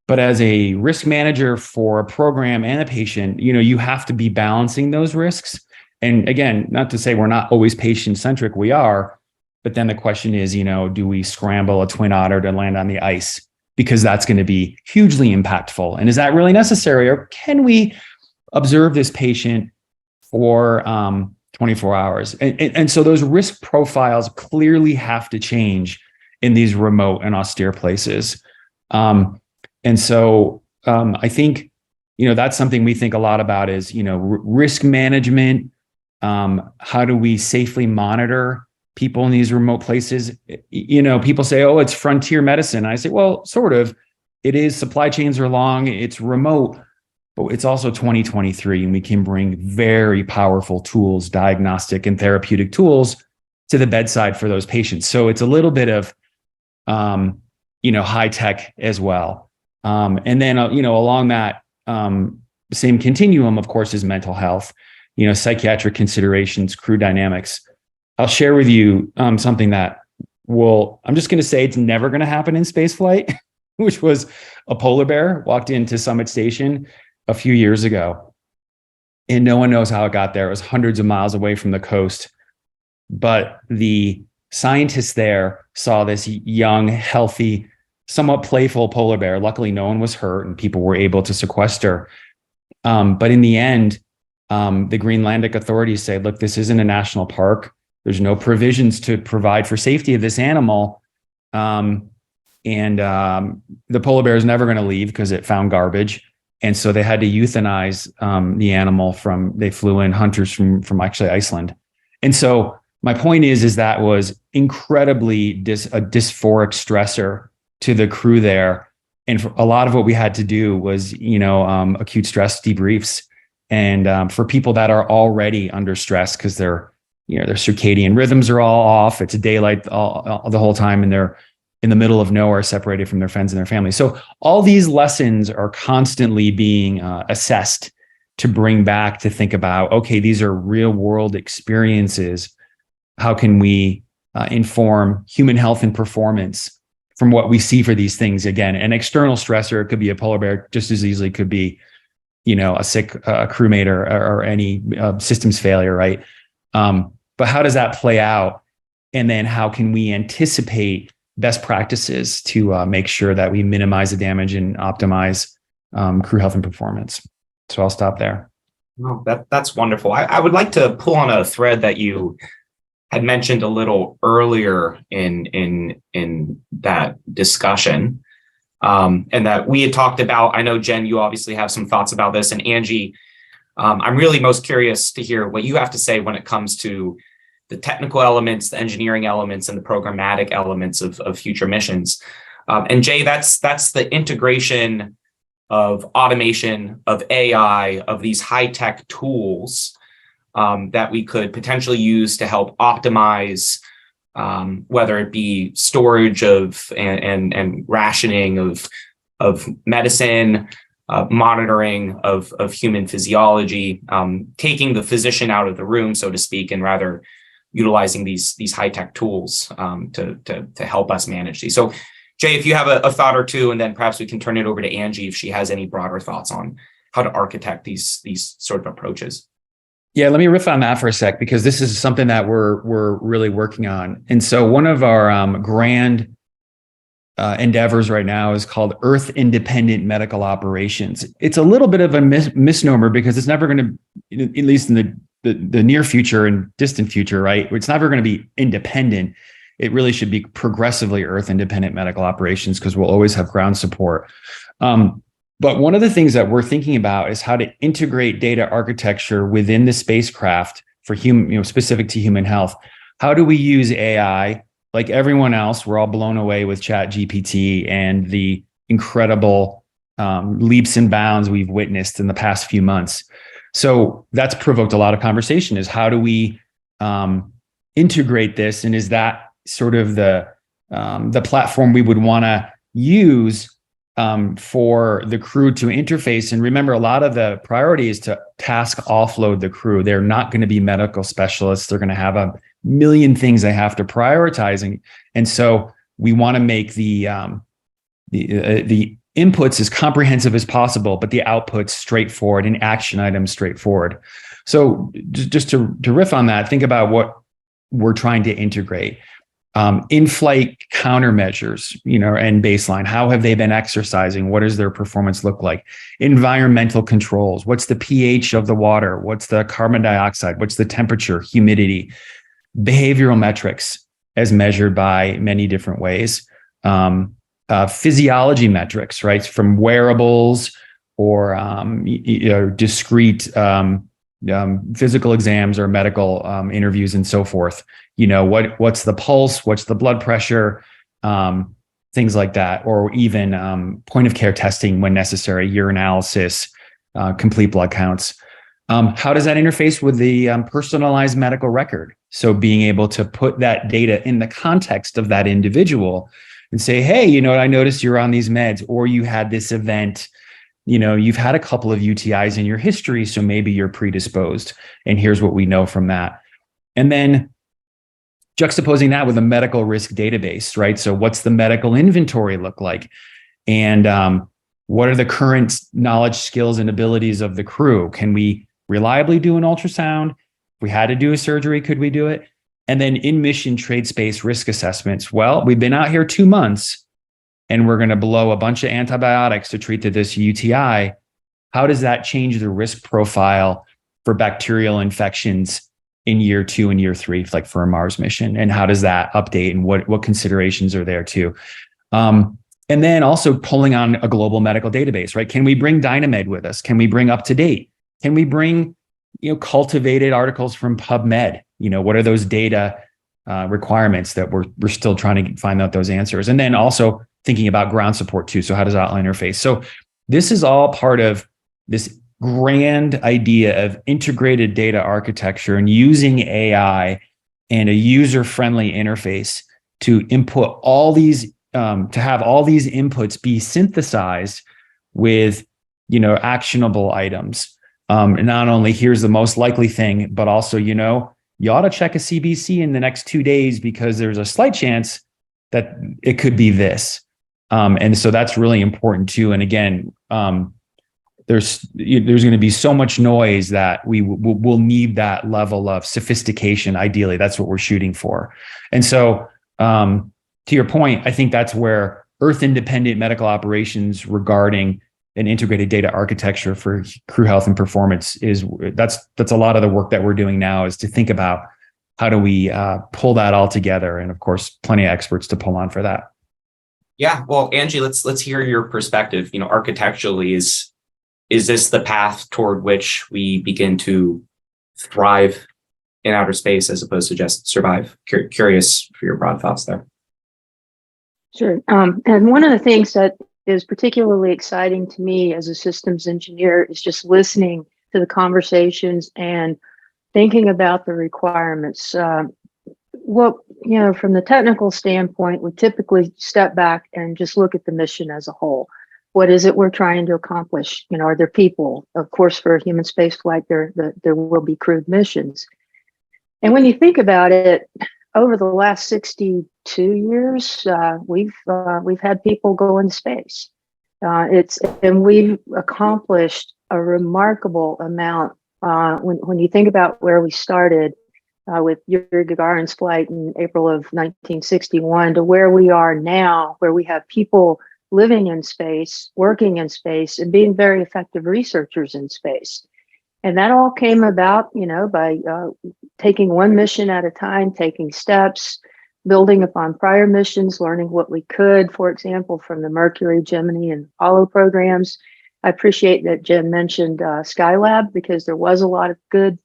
But as a risk manager for a program and a patient, you have to be balancing those risks. And again, not to say we're not always patient-centric, we are. But then the question is, do we scramble a twin otter to land on the ice? Because that's going to be hugely impactful. And is that really necessary? Or can we observe this patient for 24 hours? And so those risk profiles clearly have to change in these remote and austere places. And so I think, that's something we think a lot about is, risk management. How do we safely monitor people in these remote places? People say, oh, it's frontier medicine. I say, well, sort of. It is. Supply chains are long. It's remote, but it's also 2023, and we can bring very powerful tools, diagnostic and therapeutic tools, to the bedside for those patients. So it's a little bit of, high tech as well. And then, along that same continuum, of course, is mental health, psychiatric considerations, crew dynamics. I'll share with you something that I'm just going to say it's never going to happen in spaceflight, which was a polar bear walked into Summit Station a few years ago. And no one knows how it got there. It was hundreds of miles away from the coast. But the scientists there saw this young, healthy, somewhat playful polar bear. Luckily, no one was hurt and people were able to sequester. But in the end, the Greenlandic authorities say, look, this isn't a national park. There's no provisions to provide for safety of this animal. And the polar bear is never going to leave because it found garbage. And so they had to euthanize the animal they flew in hunters from actually Iceland. And so my point is that was incredibly a dysphoric stressor to the crew there. And for a lot of what we had to do was, acute stress debriefs. And for people that are already under stress because their circadian rhythms are all off, it's daylight the whole time, and they're in the middle of nowhere, separated from their friends and their family. So all these lessons are constantly being assessed to bring back to think about, okay, these are real world experiences. How can we inform human health and performance from what we see for these things? Again, an external stressor, it could be a polar bear, just as easily could be, a sick crewmate or any systems failure, right? But how does that play out? And then how can we anticipate best practices to make sure that we minimize the damage and optimize crew health and performance? So I'll stop there. Oh, that's wonderful. I would like to pull on a thread that you had mentioned a little earlier in that discussion, and that we had talked about. I know, Jen, you obviously have some thoughts about this, and Angie, I'm really most curious to hear what you have to say when it comes to the technical elements, the engineering elements, and the programmatic elements of future missions. And Jay, that's the integration of automation, of AI, of these high-tech tools that we could potentially use to help optimize, whether it be storage of and rationing of medicine, monitoring of human physiology, taking the physician out of the room, so to speak, and rather utilizing these high-tech tools to help us manage these. So, Jay, if you have a thought or two, and then perhaps we can turn it over to Angie if she has any broader thoughts on how to architect these sort of approaches. Yeah, let me riff on that for a sec, because this is something that we're really working on. And so one of our grand endeavors right now is called Earth Independent Medical Operations. It's a little bit of a misnomer because it's never going to, at least in the near future and distant future, right? It's never going to be independent. It really should be progressively Earth Independent Medical Operations because we'll always have ground support. But one of the things that we're thinking about is how to integrate data architecture within the spacecraft for human, specific to human health. How do we use AI? Like everyone else, we're all blown away with ChatGPT and the incredible leaps and bounds we've witnessed in the past few months. So that's provoked a lot of conversation, is how do we integrate this? And is that sort of the platform we would want to use for the crew to interface? And remember, a lot of the priority is to task offload the crew. They're not going to be medical specialists. They're going to have a million things they have to prioritize. And so we want to make the inputs as comprehensive as possible, but the outputs straightforward and action items straightforward. So just to riff on that, think about what we're trying to integrate. In-flight countermeasures, and baseline. How have they been exercising? What does their performance look like? Environmental controls. What's the pH of the water? What's the carbon dioxide? What's the temperature, humidity? Behavioral metrics as measured by many different ways. Physiology metrics, right? From wearables or discrete physical exams or medical interviews and so forth. What's the pulse? What's the blood pressure? Things like that, or even point of care testing when necessary, urinalysis, complete blood counts. How does that interface with the personalized medical record? So being able to put that data in the context of that individual and say, hey, I noticed you're on these meds, or you had this event. You've had a couple of UTIs in your history, so maybe you're predisposed. And here's what we know from that. And then juxtaposing that with a medical risk database, right? So what's the medical inventory look like? And what are the current knowledge, skills, and abilities of the crew? Can we reliably do an ultrasound? If we had to do a surgery, could we do it? And then in-mission trade space risk assessments. Well, we've been out here 2 months and we're going to blow a bunch of antibiotics to treat this UTI. How does that change the risk profile for bacterial infections in year 2 and year 3, like for a Mars mission? And how does that update, and what considerations are there too? And then also pulling on a global medical database, right? Can we bring Dynamed with us? Can we bring UpToDate? Can we bring, cultivated articles from PubMed? What are those data requirements that we're still trying to find out those answers? And then also thinking about ground support too. So how does that all interface? So this is all part of this grand idea of integrated data architecture and using AI and a user-friendly interface to input all these, to have all these inputs be synthesized with, actionable items. And not only here's the most likely thing, but also, you ought to check a CBC in the next 2 days because there's a slight chance that it could be this. And so that's really important too. And again, there's going to be so much noise that we'll need that level of sophistication. Ideally, that's what we're shooting for. And so, to your point, I think that's where Earth independent medical operations regarding an integrated data architecture for crew health and performance that's a lot of the work that we're doing now, is to think about how do we pull that all together. And of course, plenty of experts to pull on for that. Yeah, well, Angie, let's hear your perspective. Architecturally, is this the path toward which we begin to thrive in outer space as opposed to just survive? Curious for your broad thoughts there. Sure. And one of the things that is particularly exciting to me as a systems engineer is just listening to the conversations and thinking about the requirements. From the technical standpoint, we typically step back and just look at the mission as a whole. What is it we're trying to accomplish? Are there people? Of course, for human spaceflight, there will be crewed missions. And when you think about it, over the last 62 years, we've had people go into space. And we've accomplished a remarkable amount. When you think about where we started, with Yuri Gagarin's flight in April of 1961 to where we are now, where we have people living in space, working in space, and being very effective researchers in space. And that all came about, by taking one mission at a time, taking steps, building upon prior missions, learning what we could, for example, from the Mercury, Gemini, and Apollo programs. I appreciate that Jim mentioned Skylab, because there was a lot of good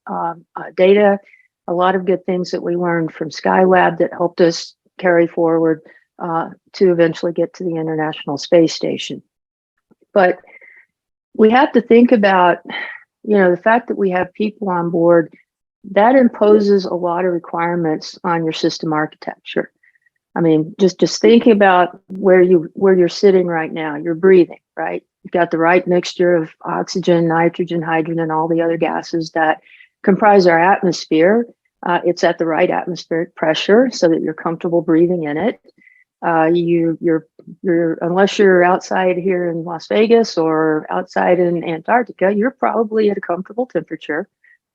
data, a lot of good things that we learned from Skylab that helped us carry forward to eventually get to the International Space Station. But we have to think about, the fact that we have people on board, that imposes a lot of requirements on your system architecture. I mean, just thinking about where you're sitting right now, you're breathing, right? You've got the right mixture of oxygen, nitrogen, hydrogen, and all the other gases that comprise our atmosphere. It's at the right atmospheric pressure so that you're comfortable breathing in it. You're unless you're outside here in Las Vegas or outside in Antarctica, you're probably at a comfortable temperature.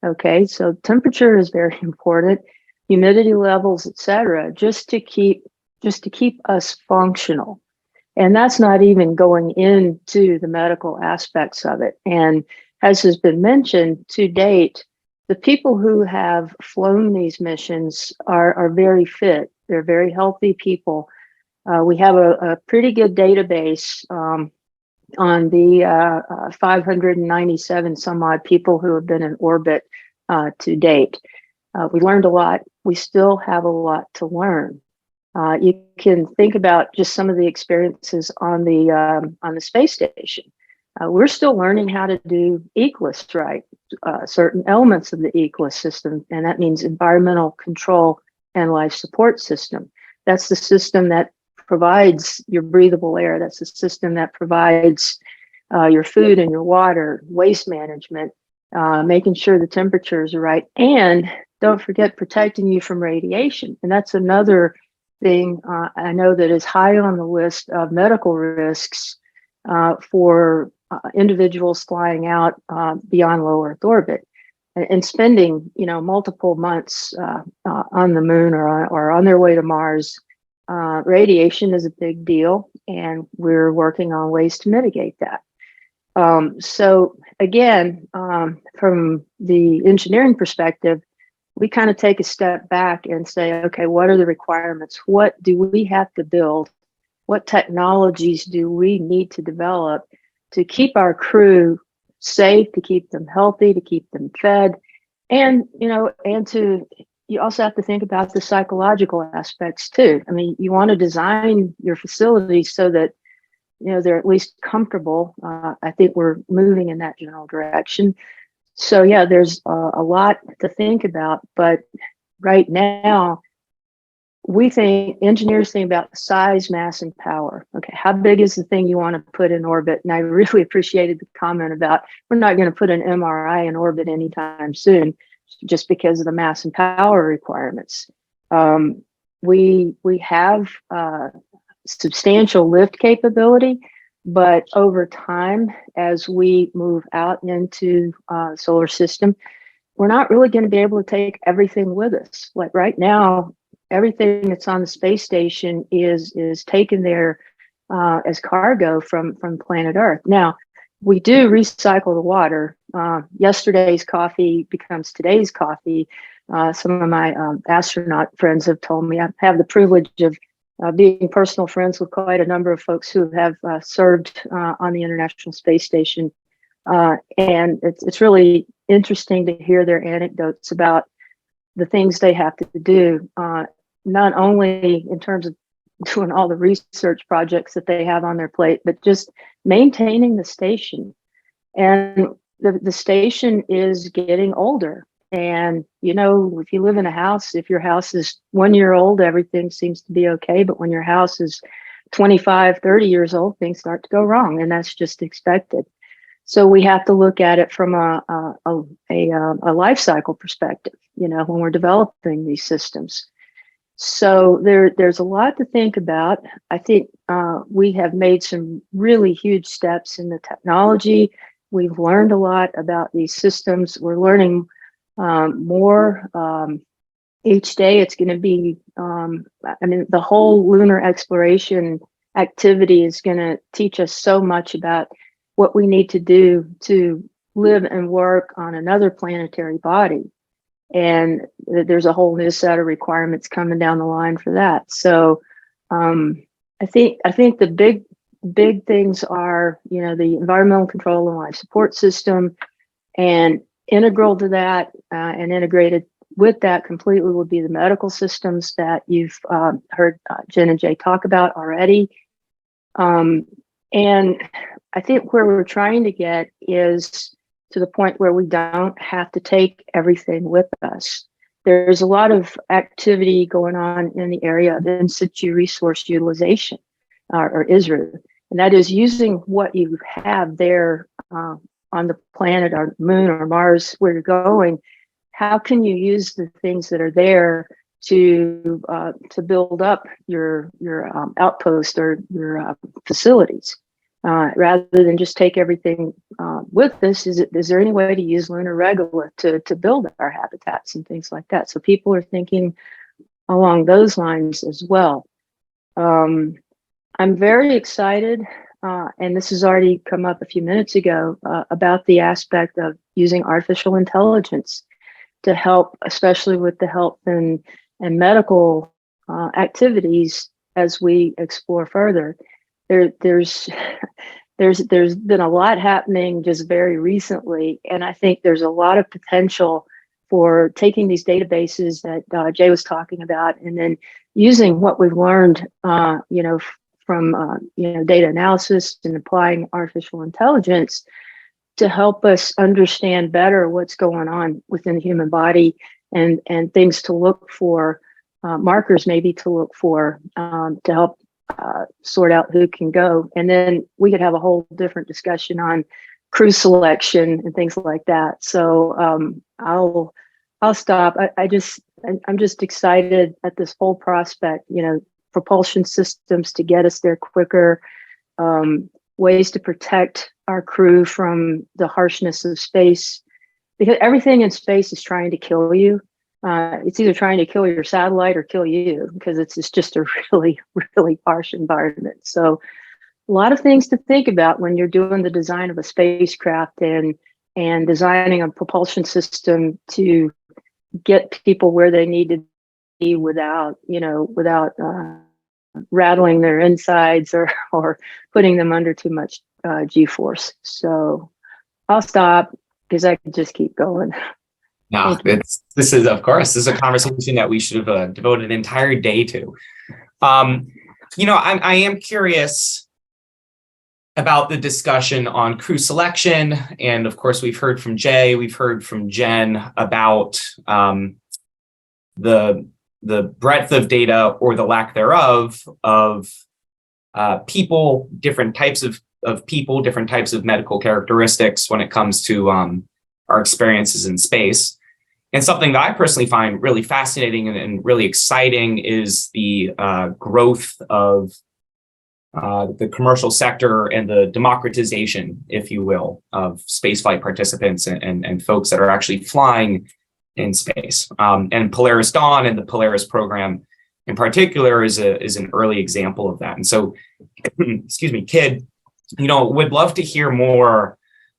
Okay, so temperature is very important, humidity levels, etc., just to keep us functional. And that's not even going into the medical aspects of it. And as has been mentioned to date, the people who have flown these missions are very fit. They're very healthy people. We have a pretty good database on the 597 some odd people who have been in orbit to date. We learned a lot. We still have a lot to learn. You can think about just some of the experiences on the space station. We're still learning how to do ECLSS right, certain elements of the ECLSS system, and that means environmental control and life support system. That's the system that provides your breathable air. That's the system that provides your food and your water, waste management, making sure the temperatures are right, and don't forget protecting you from radiation. And that's another thing I know that is high on the list of medical risks for individuals flying out beyond low Earth orbit and spending, multiple months on the moon or on their way to Mars. Radiation is a big deal, and we're working on ways to mitigate that. So again, from the engineering perspective, we kind of take a step back and say, okay, what are the requirements? What do we have to build? What technologies do we need to develop to keep our crew safe, to keep them healthy, to keep them fed, and you also have to think about the psychological aspects too. I mean, you want to design your facilities so that they're at least comfortable. I think we're moving in that general direction. So yeah, there's a lot to think about, but right now engineers think about size, mass, and power. Okay, how big is the thing you want to put in orbit? And I really appreciated the comment about we're not going to put an MRI in orbit anytime soon, just because of the mass and power requirements. We have substantial lift capability, but over time, as we move out into solar system, we're not really going to be able to take everything with us. Like right now, everything that's on the space station is taken there as cargo from planet Earth. Now, we do recycle the water. Yesterday's coffee becomes today's coffee. Some of my astronaut friends have told me I have the privilege of being personal friends with quite a number of folks who have served on the International Space Station. And it's really interesting to hear their anecdotes about the things they have to do, not only in terms of doing all the research projects that they have on their plate, but just maintaining the station. And the station is getting older. And, if you live in a house, if your house is 1 year old, everything seems to be okay. But when your house is 25, 30 years old, things start to go wrong. And that's just expected. So we have to look at it from a life cycle perspective, when we're developing these systems. So there's a lot to think about. I think we have made some really huge steps in the technology. We've learned a lot about these systems. We're learning more each day it's going to be, the whole lunar exploration activity is going to teach us so much about what we need to do to live and work on another planetary body. And there's a whole new set of requirements coming down the line for that. So I think the big things are, the environmental control and life support system, and integral to that and integrated with that completely will be the medical systems that you've heard Jen and Jay talk about already. And I think where we're trying to get is to the point where we don't have to take everything with us. There's a lot of activity going on in the area of in situ resource utilization, or ISRU, and that is using what you have there on the planet or moon or Mars where you're going. How can you use the things that are there to build up your outpost or your facilities, rather than just take everything with us? Is there any way to use lunar regolith to build our habitats and things like that? So people are thinking along those lines as well. I'm very excited, and this has already come up a few minutes ago, about the aspect of using artificial intelligence to help, especially with the health and medical activities as we explore further. There's been a lot happening just very recently, and I think there's a lot of potential for taking these databases that Jay was talking about, and then using what we've learned, from data analysis and applying artificial intelligence to help us understand better what's going on within the human body, and things to look for, markers maybe to look for, to help sort out who can go. And then we could have a whole different discussion on crew selection and things like that. So I'll stop. I'm just excited at this whole prospect, propulsion systems to get us there quicker, ways to protect our crew from the harshness of space, because everything in space is trying to kill you. It's either trying to kill your satellite or kill you, because it's just a really, really harsh environment. So a lot of things to think about when you're doing the design of a spacecraft and designing a propulsion system to get people where they need to be without rattling their insides or putting them under too much G-force. So I'll stop because I could just keep going. No, this is a conversation that we should have devoted an entire day to. I am curious about the discussion on crew selection. And of course, we've heard from Jay, we've heard from Jen about the breadth of data, or the lack thereof, of people, different types of people, different types of medical characteristics when it comes to our experiences in space. And something that I personally find really fascinating and really exciting is the growth of the commercial sector and the democratization, if you will, of spaceflight participants and folks that are actually flying in space. And Polaris Dawn and the Polaris program in particular is an early example of that. And so, excuse me, Kid, would love to hear more,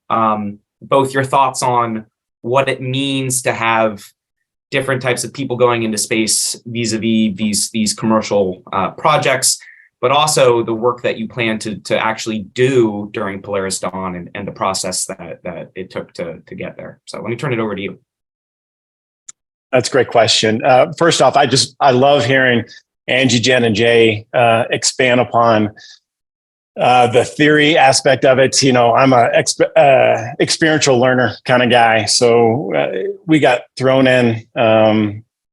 both your thoughts on what it means to have different types of people going into space vis-a-vis these commercial projects, but also the work that you plan to actually do during Polaris Dawn and the process that it took to get there. So let me turn it over to you. That's a great question. First off, I love hearing Angie, Jen, and Jay expand upon the theory aspect of it. I'm a experiential learner kind of guy. So we got thrown in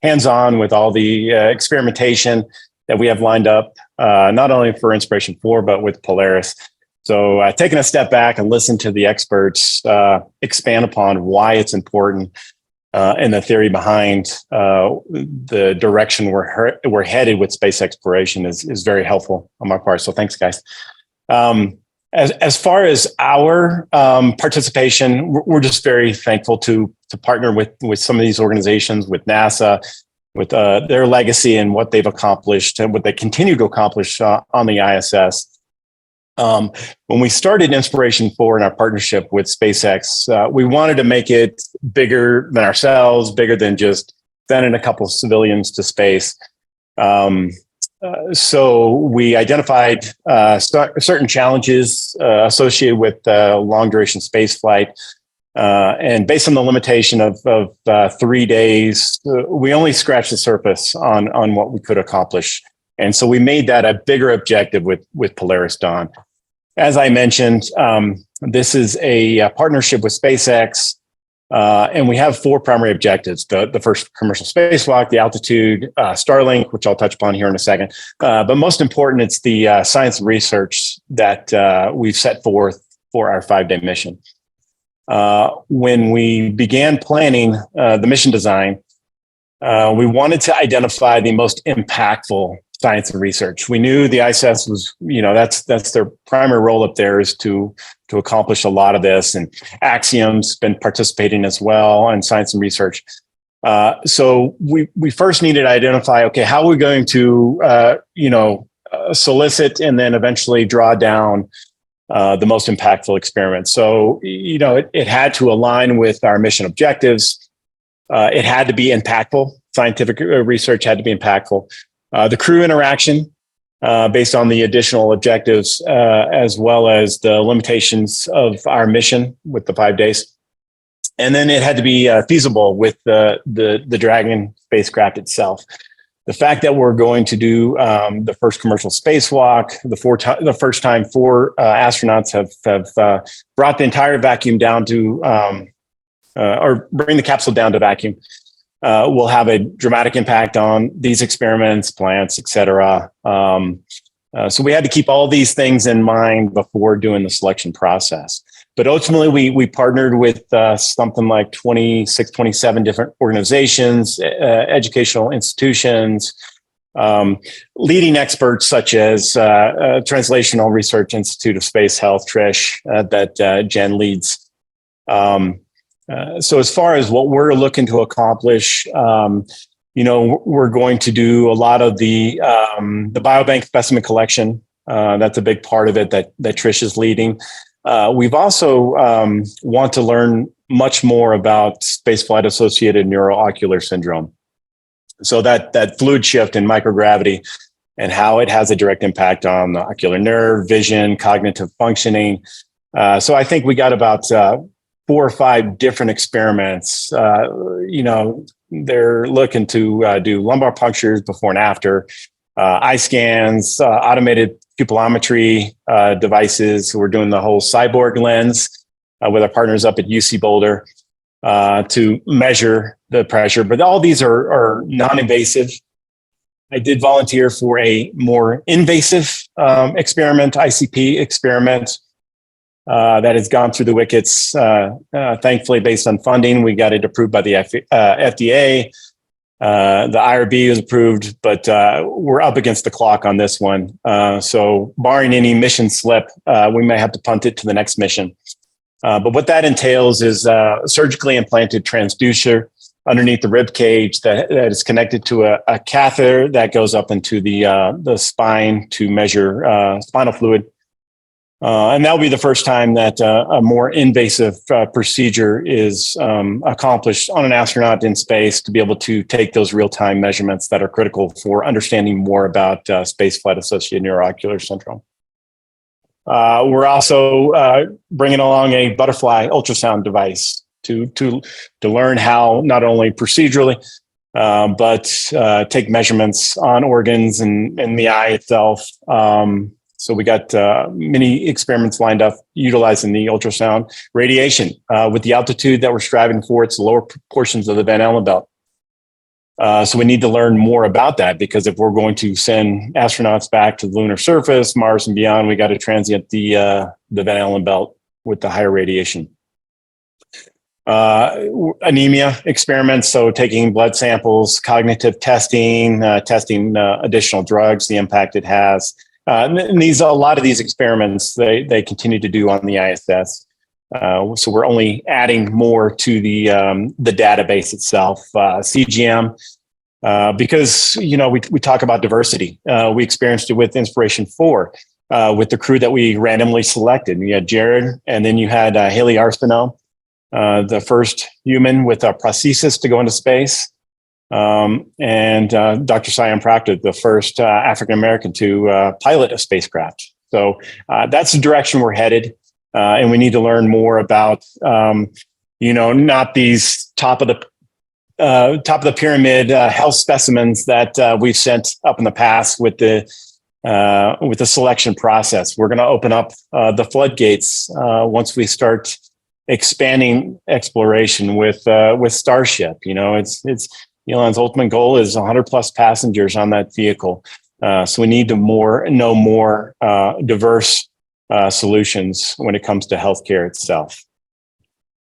hands-on with all the experimentation that we have lined up, not only for Inspiration 4, but with Polaris. So taking a step back and listen to the experts expand upon why it's important and the theory behind the direction we're headed with space exploration is very helpful on my part. So thanks, guys. As far as our participation, we're just very thankful to partner with some of these organizations, with NASA, their legacy and what they've accomplished and what they continue to accomplish on the ISS. When we started Inspiration 4 in our partnership with SpaceX, we wanted to make it bigger than ourselves, bigger than just sending a couple of civilians to space. So we identified certain challenges associated with long duration space flight. And based on the limitation of 3 days, we only scratched the surface on what we could accomplish. And so we made that a bigger objective with Polaris Dawn. As I mentioned, this is a partnership with SpaceX, and we have 4 primary objectives. The first commercial spacewalk, the altitude, Starlink, which I'll touch upon here in a second. But most important, it's the science and research that we've set forth for our 5-day mission. When we began planning the mission design, we wanted to identify the most impactful science and research. We knew the ISS was, that's their primary role up there, is to accomplish a lot of this. And Axiom's been participating as well in science and research. So we first needed to identify, okay, how are we going to, solicit and then eventually draw down the most impactful experiments. So, it had to align with our mission objectives. It had to be impactful. Scientific research had to be impactful. The crew interaction, based on the additional objectives, as well as the limitations of our mission with the 5 days. And then it had to be feasible with the Dragon spacecraft itself. The fact that we're going to do the first commercial spacewalk, the first time 4 astronauts have brought the entire vacuum down to, or bring the capsule down to vacuum, will have a dramatic impact on these experiments, plants, et cetera. So we had to keep all these things in mind before doing the selection process. But ultimately, we partnered with something like 26, 27 different organizations, educational institutions, leading experts such as Translational Research Institute of Space Health, TRISH, that Jen leads. So as far as what we're looking to accomplish, we're going to do a lot of the biobank specimen collection. That's a big part of it that Trish is leading. We've also want to learn much more about spaceflight associated neuroocular syndrome. So that fluid shift in microgravity and how it has a direct impact on the ocular nerve, vision, cognitive functioning. So I think we got about 4 or 5 different experiments. They're looking to do lumbar punctures before and after, eye scans, automated pupillometry devices. We're doing the whole cyborg lens with our partners up at UC Boulder to measure the pressure. But all these are non-invasive. I did volunteer for a more invasive experiment, ICP experiment, that has gone through the wickets. Thankfully, based on funding, we got it approved by the FDA. The IRB was approved, but we're up against the clock on this one. So barring any mission slip, we may have to punt it to the next mission. But what that entails is surgically implanted transducer underneath the rib cage that is connected to a catheter that goes up into the spine to measure spinal fluid. And that'll be the first time that a more invasive procedure is accomplished on an astronaut in space to be able to take those real-time measurements that are critical for understanding more about spaceflight-associated neuroocular syndrome. We're also bringing along a butterfly ultrasound device to learn how not only procedurally, but take measurements on organs and the eye itself. So we got many experiments lined up utilizing the ultrasound radiation with the altitude that we're striving for. It's the lower portions of the Van Allen belt. So we need to learn more about that, because if we're going to send astronauts back to the lunar surface, Mars and beyond, we got to transient the Van Allen belt with the higher radiation. Anemia experiments, so taking blood samples, cognitive testing, testing additional drugs, the impact it has. And a lot of these experiments, they continue to do on the ISS. So we're only adding more to the database itself. CGM because, we talk about diversity. We experienced it with Inspiration 4, with the crew that we randomly selected. You had Jared, and then you had Haley Arsenault, the first human with a prosthesis to go into space. And Dr. Sian Proctor, the first African-American to pilot a spacecraft. So that's the direction we're headed. And we need to learn more about, not these top of the pyramid health specimens that we've sent up in the past with the selection process. We're going to open up the floodgates once we start expanding exploration with Starship. It's Elon's ultimate goal is 100 plus passengers on that vehicle. So we need to know more diverse solutions when it comes to healthcare itself.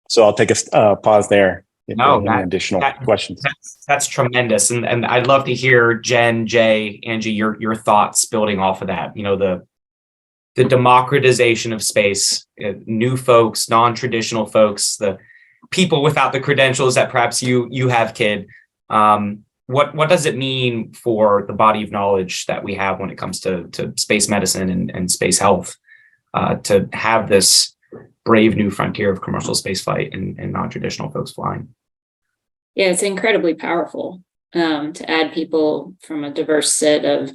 So I'll take a pause there. If you have any additional questions. That's tremendous. And I'd love to hear Jen, Jay, Angie, your thoughts building off of that. The democratization of space, new folks, non-traditional folks, the people without the credentials that perhaps you have, kid. What does it mean for the body of knowledge that we have when it comes to space medicine and space health, to have this brave new frontier of commercial spaceflight and non-traditional folks flying? Yeah, it's incredibly powerful to add people from a diverse set of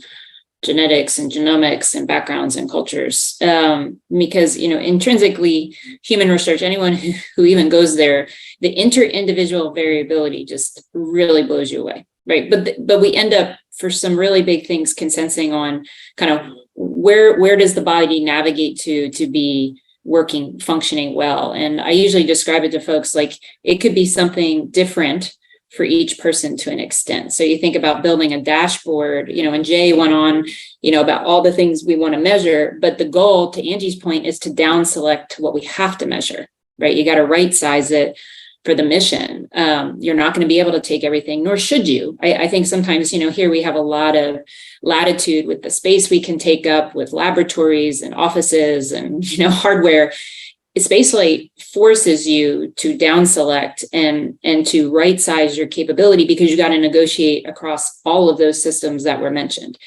genetics and genomics and backgrounds and cultures, because intrinsically human research, anyone who even goes there, the inter-individual variability just really blows you away, right? But we end up, for some really big things, consenting on kind of where does the body navigate to be functioning well. And I usually describe it to folks like it could be something different for each person to an extent. So you think about building a dashboard, and Jay went on, about all the things we want to measure, but the goal, to Angie's point, is to down select what we have to measure, right? You got to right size it for the mission. You're not going to be able to take everything, nor should you. I think sometimes, here we have a lot of latitude with the space we can take up with laboratories and offices and, hardware. Spaceflight forces you to down select and to right size your capability, because you got to negotiate across all of those systems that were mentioned.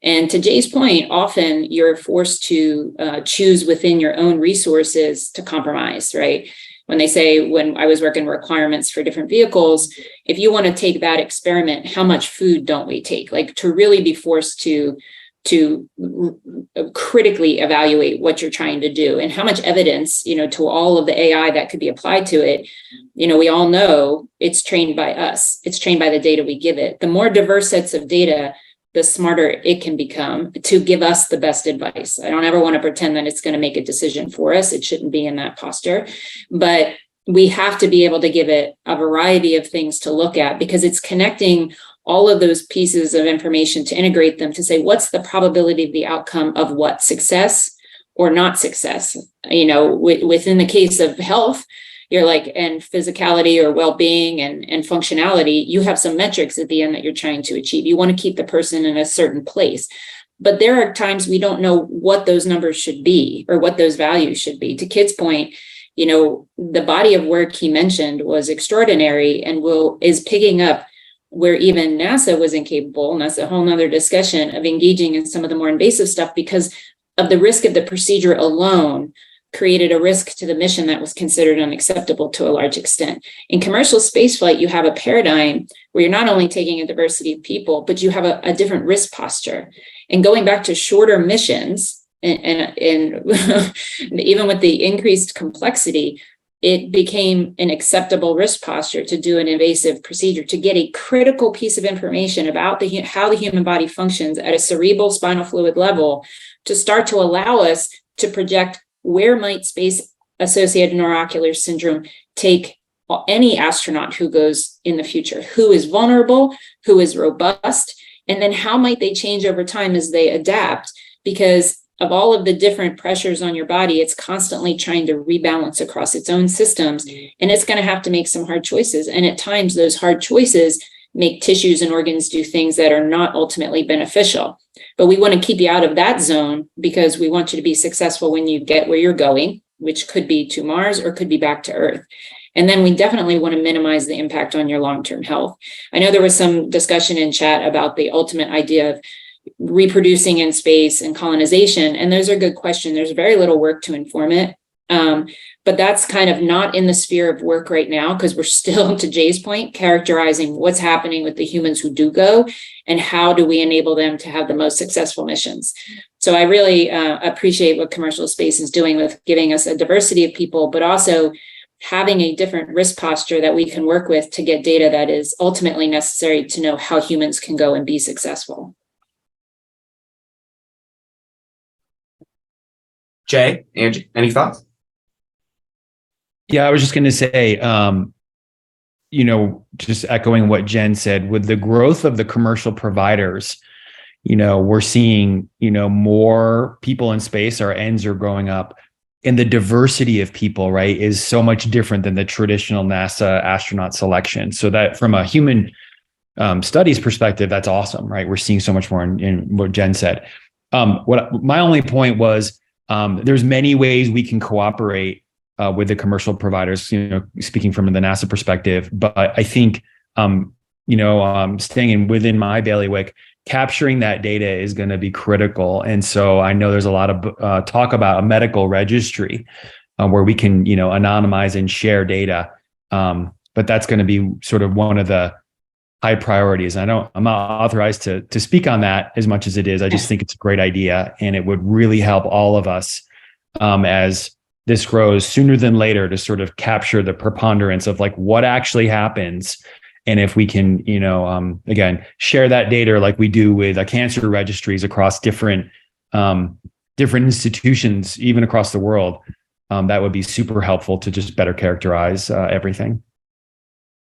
And to Jay's point, often you're forced to choose within your own resources to compromise, right? When they say, when I was working requirements for different vehicles, if you want to take that experiment, how much food don't we take? Like, to really be forced to critically evaluate what you're trying to do and how much evidence, to all of the AI that could be applied to it. We all know it's trained by us. It's trained by the data we give it. The more diverse sets of data, the smarter it can become to give us the best advice. I don't ever want to pretend that it's going to make a decision for us. It shouldn't be in that posture, but we have to be able to give it a variety of things to look at, because it's connecting all of those pieces of information to integrate them to say, what's the probability of the outcome of what, success or not success? Within the case of health, you're like, and physicality or well-being and functionality, you have some metrics at the end that you're trying to achieve. You want to keep the person in a certain place. But there are times we don't know what those numbers should be or what those values should be. To Kid's point, the body of work he mentioned was extraordinary and is picking up where even NASA was incapable, and that's a whole nother discussion, of engaging in some of the more invasive stuff because of the risk of the procedure alone created a risk to the mission that was considered unacceptable to a large extent. In commercial spaceflight, you have a paradigm where you're not only taking a diversity of people, but you have a different risk posture. And going back to shorter missions, and even with the increased complexity, it became an acceptable risk posture to do an invasive procedure to get a critical piece of information about how the human body functions at a cerebral spinal fluid level to start to allow us to project where might space-associated neuroocular syndrome take any astronaut who goes in the future, who is vulnerable, who is robust, and then how might they change over time as they adapt, because of all of the different pressures on your body, it's constantly trying to rebalance across its own systems, and it's going to have to make some hard choices. And at times, those hard choices make tissues and organs do things that are not ultimately beneficial. But we want to keep you out of that zone because we want you to be successful when you get where you're going, which could be to Mars or could be back to Earth. And then we definitely want to minimize the impact on your long-term health. I know there was some discussion in chat about the ultimate idea of reproducing in space and colonization. And those are good questions. There's very little work to inform it. But that's kind of not in the sphere of work right now, because we're still, to Jay's point, characterizing what's happening with the humans who do go and how do we enable them to have the most successful missions. So I really appreciate what commercial space is doing with giving us a diversity of people, but also having a different risk posture that we can work with to get data that is ultimately necessary to know how humans can go and be successful. Jay, Angie, any thoughts? Yeah, I was just going to say, just echoing what Jen said, with the growth of the commercial providers, we're seeing, more people in space, our ends are going up, and the diversity of people, right, is so much different than the traditional NASA astronaut selection. So that from a human studies perspective, that's awesome, right? We're seeing so much more in what Jen said. What my only point was, there's many ways we can cooperate with the commercial providers, speaking from the NASA perspective. But I think, staying within my bailiwick, capturing that data is going to be critical. And so I know there's a lot of talk about a medical registry where we can, anonymize and share data. But that's going to be sort of one of the high priorities. I'm not authorized to speak on that as much as it is. I just think it's a great idea, and it would really help all of us as this grows sooner than later to sort of capture the preponderance of like what actually happens. And if we can, again, share that data like we do with cancer registries across different institutions, even across the world, that would be super helpful to just better characterize everything.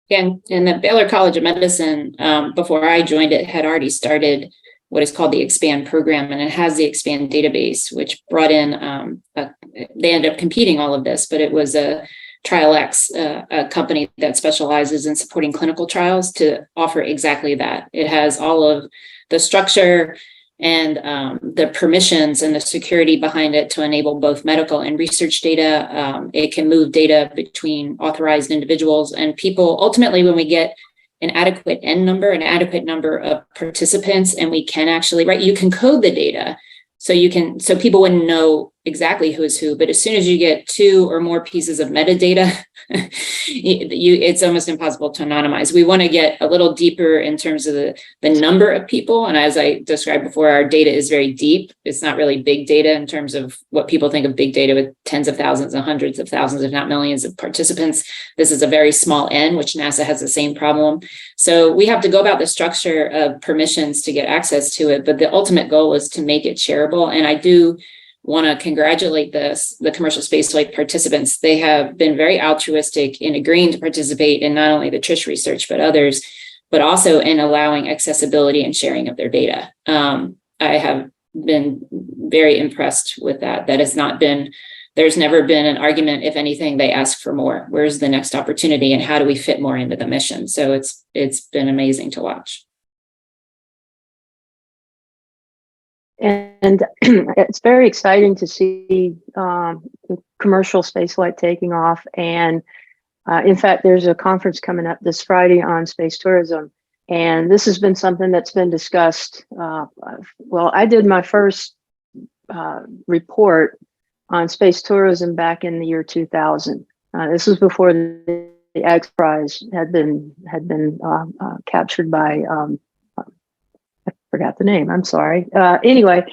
Again, and the Baylor College of Medicine, before I joined it, had already started what is called the EXPAND program, and it has the EXPAND database, which brought in, they ended up competing all of this, but it was a TrialX, a company that specializes in supporting clinical trials to offer exactly that. It has all of the structure and the permissions and the security behind it to enable both medical and research data. It can move data between authorized individuals and people. Ultimately, when we get an adequate N number, an adequate number of participants, and we can actually, right, you can code the data so people wouldn't know exactly who's who. But as soon as you get 2 or more pieces of metadata, it's almost impossible to anonymize. We want to get a little deeper in terms of the number of people. And as I described before, our data is very deep. It's not really big data in terms of what people think of big data with tens of thousands and hundreds of thousands, if not millions of participants. This is a very small N, which NASA has the same problem. So we have to go about the structure of permissions to get access to it. But the ultimate goal is to make it shareable. And I do want to congratulate the commercial spaceflight participants. They have been very altruistic in agreeing to participate in not only the Trish research, but others, but also in allowing accessibility and sharing of their data. I have been very impressed with that. There's never been an argument. If anything, they ask for more. Where's the next opportunity and how do we fit more into the mission? So it's been amazing to watch. And it's very exciting to see commercial spaceflight taking off. And in fact, there's a conference coming up this Friday on space tourism. And this has been something that's been discussed. Well, I did my first report on space tourism back in the year 2000. This was before the X Prize had been captured by I forgot the name. I'm sorry. Anyway,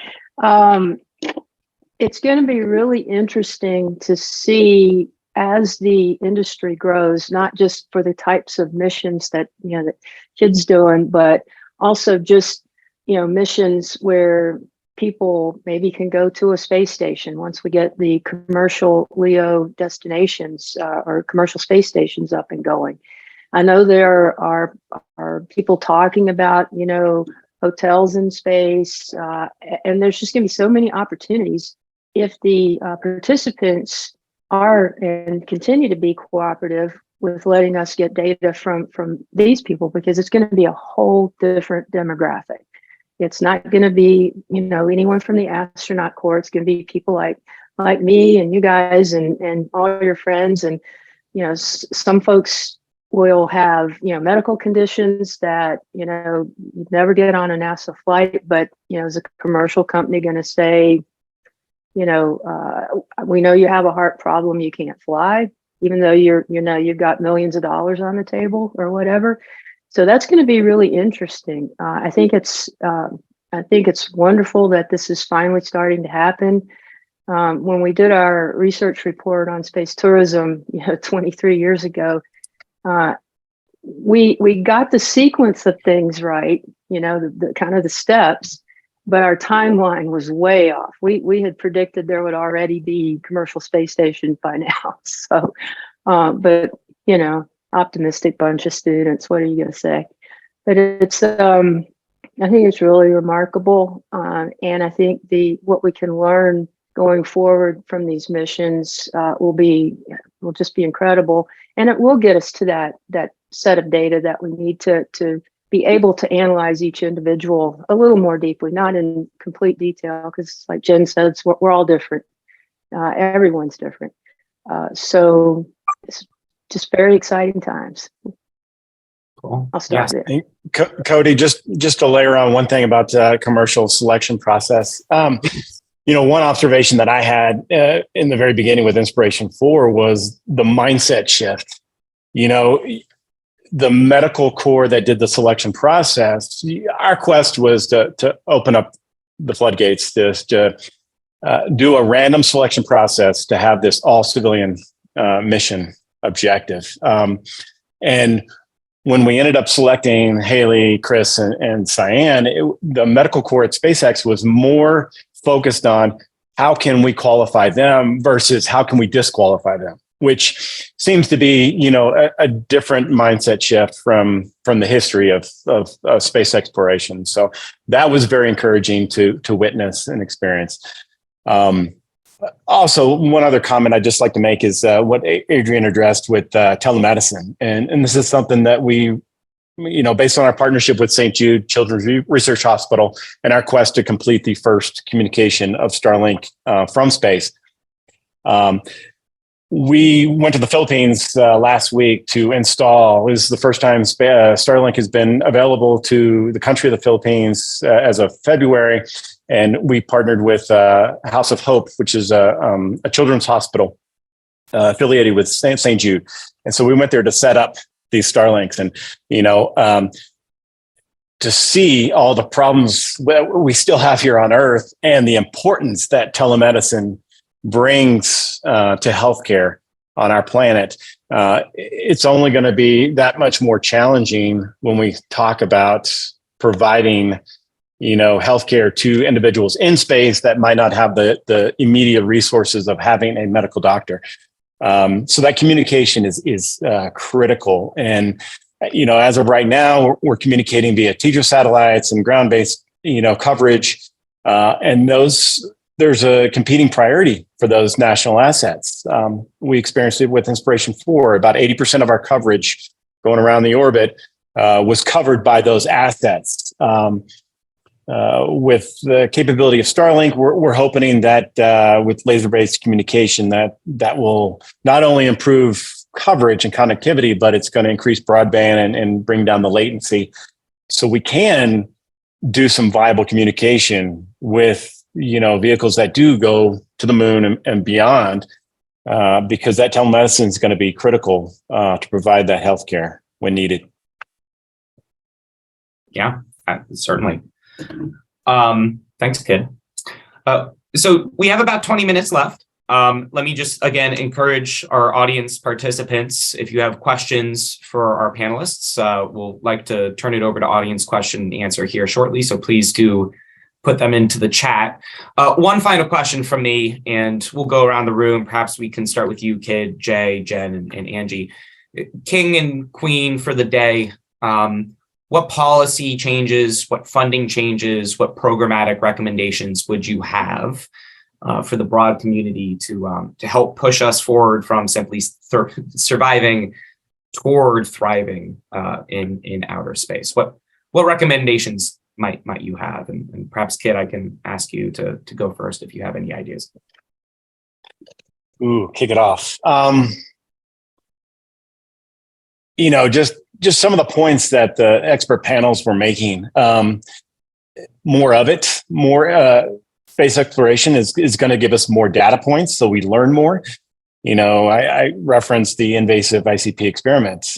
it's going to be really interesting to see as the industry grows, not just for the types of missions that that kids doing, but also just missions where people maybe can go to a space station once we get the commercial LEO destinations or commercial space stations up and going. I know there are people talking about hotels in space, and there's just going to be so many opportunities if the participants are and continue to be cooperative with letting us get data from these people, because it's going to be a whole different demographic. It's not going to be anyone from the astronaut corps. It's going to be people like me and you guys and all your friends, and some folks will have, medical conditions that, you'd never get on a NASA flight, but, is a commercial company going to say, we know you have a heart problem, you can't fly, even though you've got millions of dollars on the table or whatever. So that's going to be really interesting. I think it's wonderful that this is finally starting to happen. When we did our research report on space tourism, 23 years ago, we got the sequence of things right, the kind of the steps, but our timeline was way off. We had predicted there would already be commercial space stations by now. So, but optimistic bunch of students. What are you going to say? But it's, I think it's really remarkable, and I think what we can learn going forward from these missions will just be incredible, and it will get us to that set of data that we need to be able to analyze each individual a little more deeply, not in complete detail, because like Jen says, we're all different. Everyone's different. So it's just very exciting times. Cool. I'll start there. Hey, Cody, just to layer on one thing about the commercial selection process. One observation that I had in the very beginning with Inspiration 4 was the mindset shift. The medical corps that did the selection process, our quest was to open up the floodgates, to do a random selection process to have this all civilian mission objective. And when we ended up selecting Haley, Chris, and Cyan, the medical corps at SpaceX was more focused on how can we qualify them versus how can we disqualify them, which seems to be, a different mindset shift from the history of space exploration. So that was very encouraging to witness and experience. Also, one other comment I'd just like to make is what Adrian addressed with telemedicine. And this is something that we, based on our partnership with St. Jude Children's Research Hospital and our quest to complete the first communication of Starlink from space. We went to the Philippines last week to install. This is the first time Starlink has been available to the country of the Philippines as of February. And we partnered with House of Hope, which is a children's hospital affiliated with St. Jude. And so we went there to set up these Starlinks and, to see all the problems that we still have here on Earth and the importance that telemedicine brings to healthcare on our planet. It's only going to be that much more challenging when we talk about providing healthcare to individuals in space that might not have the immediate resources of having a medical doctor. So that communication is critical. And, as of right now, we're communicating via TETRA satellites and ground-based, coverage. And there's a competing priority for those national assets. We experienced it with Inspiration 4. About 80% of our coverage going around the orbit was covered by those assets. With the capability of Starlink, we're hoping that with laser-based communication that will not only improve coverage and connectivity, but it's going to increase broadband and bring down the latency, so we can do some viable communication with vehicles that do go to the moon and beyond, because that telemedicine is going to be critical to provide that healthcare when needed. Yeah, certainly. Thanks, Kid. So we have about 20 minutes left. Let me just, again, encourage our audience participants. If you have questions for our panelists, we'll like to turn it over to audience question and answer here shortly. So please do put them into the chat. One final question from me, and we'll go around the room. Perhaps we can start with you, Kid, Jay, Jen, and Angie. King and Queen for the day. What policy changes, what funding changes, what programmatic recommendations would you have for the broad community to help push us forward from simply surviving toward thriving in outer space? What recommendations might you have? And perhaps, Kid, I can ask you to go first if you have any ideas. Ooh, kick it off. just some of the points that the expert panels were making. More of it, more space exploration is going to give us more data points, so we learn more. I referenced the invasive ICP experiments.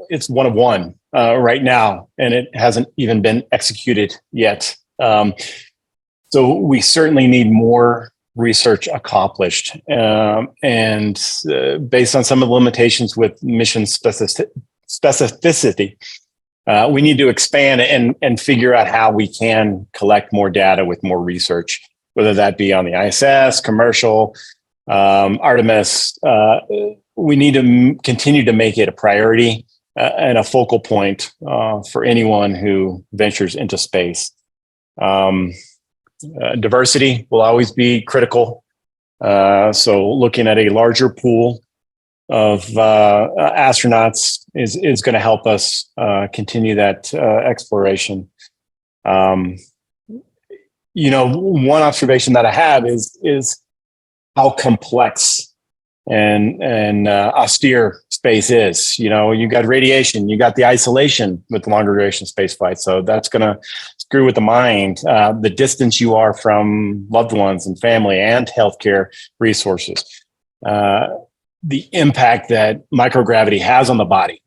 It's one of one right now, and it hasn't even been executed yet. So we certainly need more research accomplished. And based on some of the limitations with mission specificity, we need to expand and figure out how we can collect more data with more research, whether that be on the ISS, commercial, Artemis. We need to continue to make it a priority and a focal point for anyone who ventures into space. Diversity will always be critical. So looking at a larger pool of astronauts is going to help us continue that exploration. One observation that I have is how complex and austere space is. You got radiation, you got the isolation with longer duration space flight. So that's going to screw with the mind. The distance you are from loved ones and family and healthcare resources. The impact that microgravity has on the body.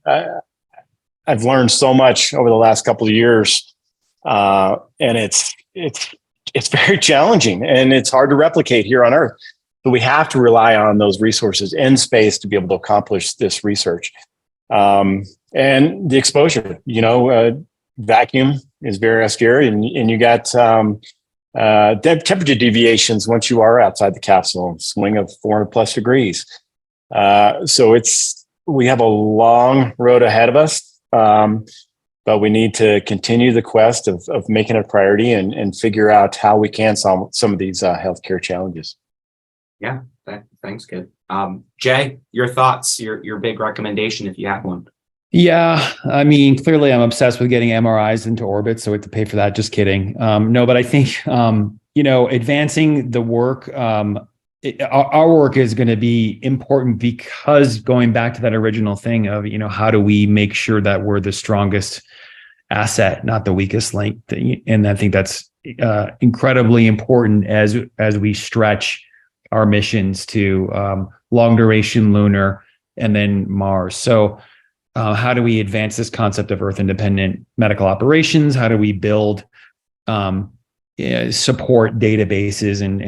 I've learned so much over the last couple of years, and it's very challenging and it's hard to replicate here on Earth. But we have to rely on those resources in space to be able to accomplish this research. And the exposure, vacuum is very austere, and you got temperature deviations once you are outside the capsule, swing of 400 plus degrees. So we have a long road ahead of us, but we need to continue the quest of making it a priority and figure out how we can solve some of these healthcare challenges. Yeah, thanks, Kid. Jay, your thoughts, your big recommendation, if you have one. Yeah, I mean, clearly I'm obsessed with getting MRIs into orbit, so we have to pay for that. Just kidding. No, but I think, advancing the work, our work is going to be important because going back to that original thing of, how do we make sure that we're the strongest asset, not the weakest link? And I think that's incredibly important as we stretch our missions to long duration lunar and then Mars. So how do we advance this concept of Earth independent medical operations? How do we build support databases and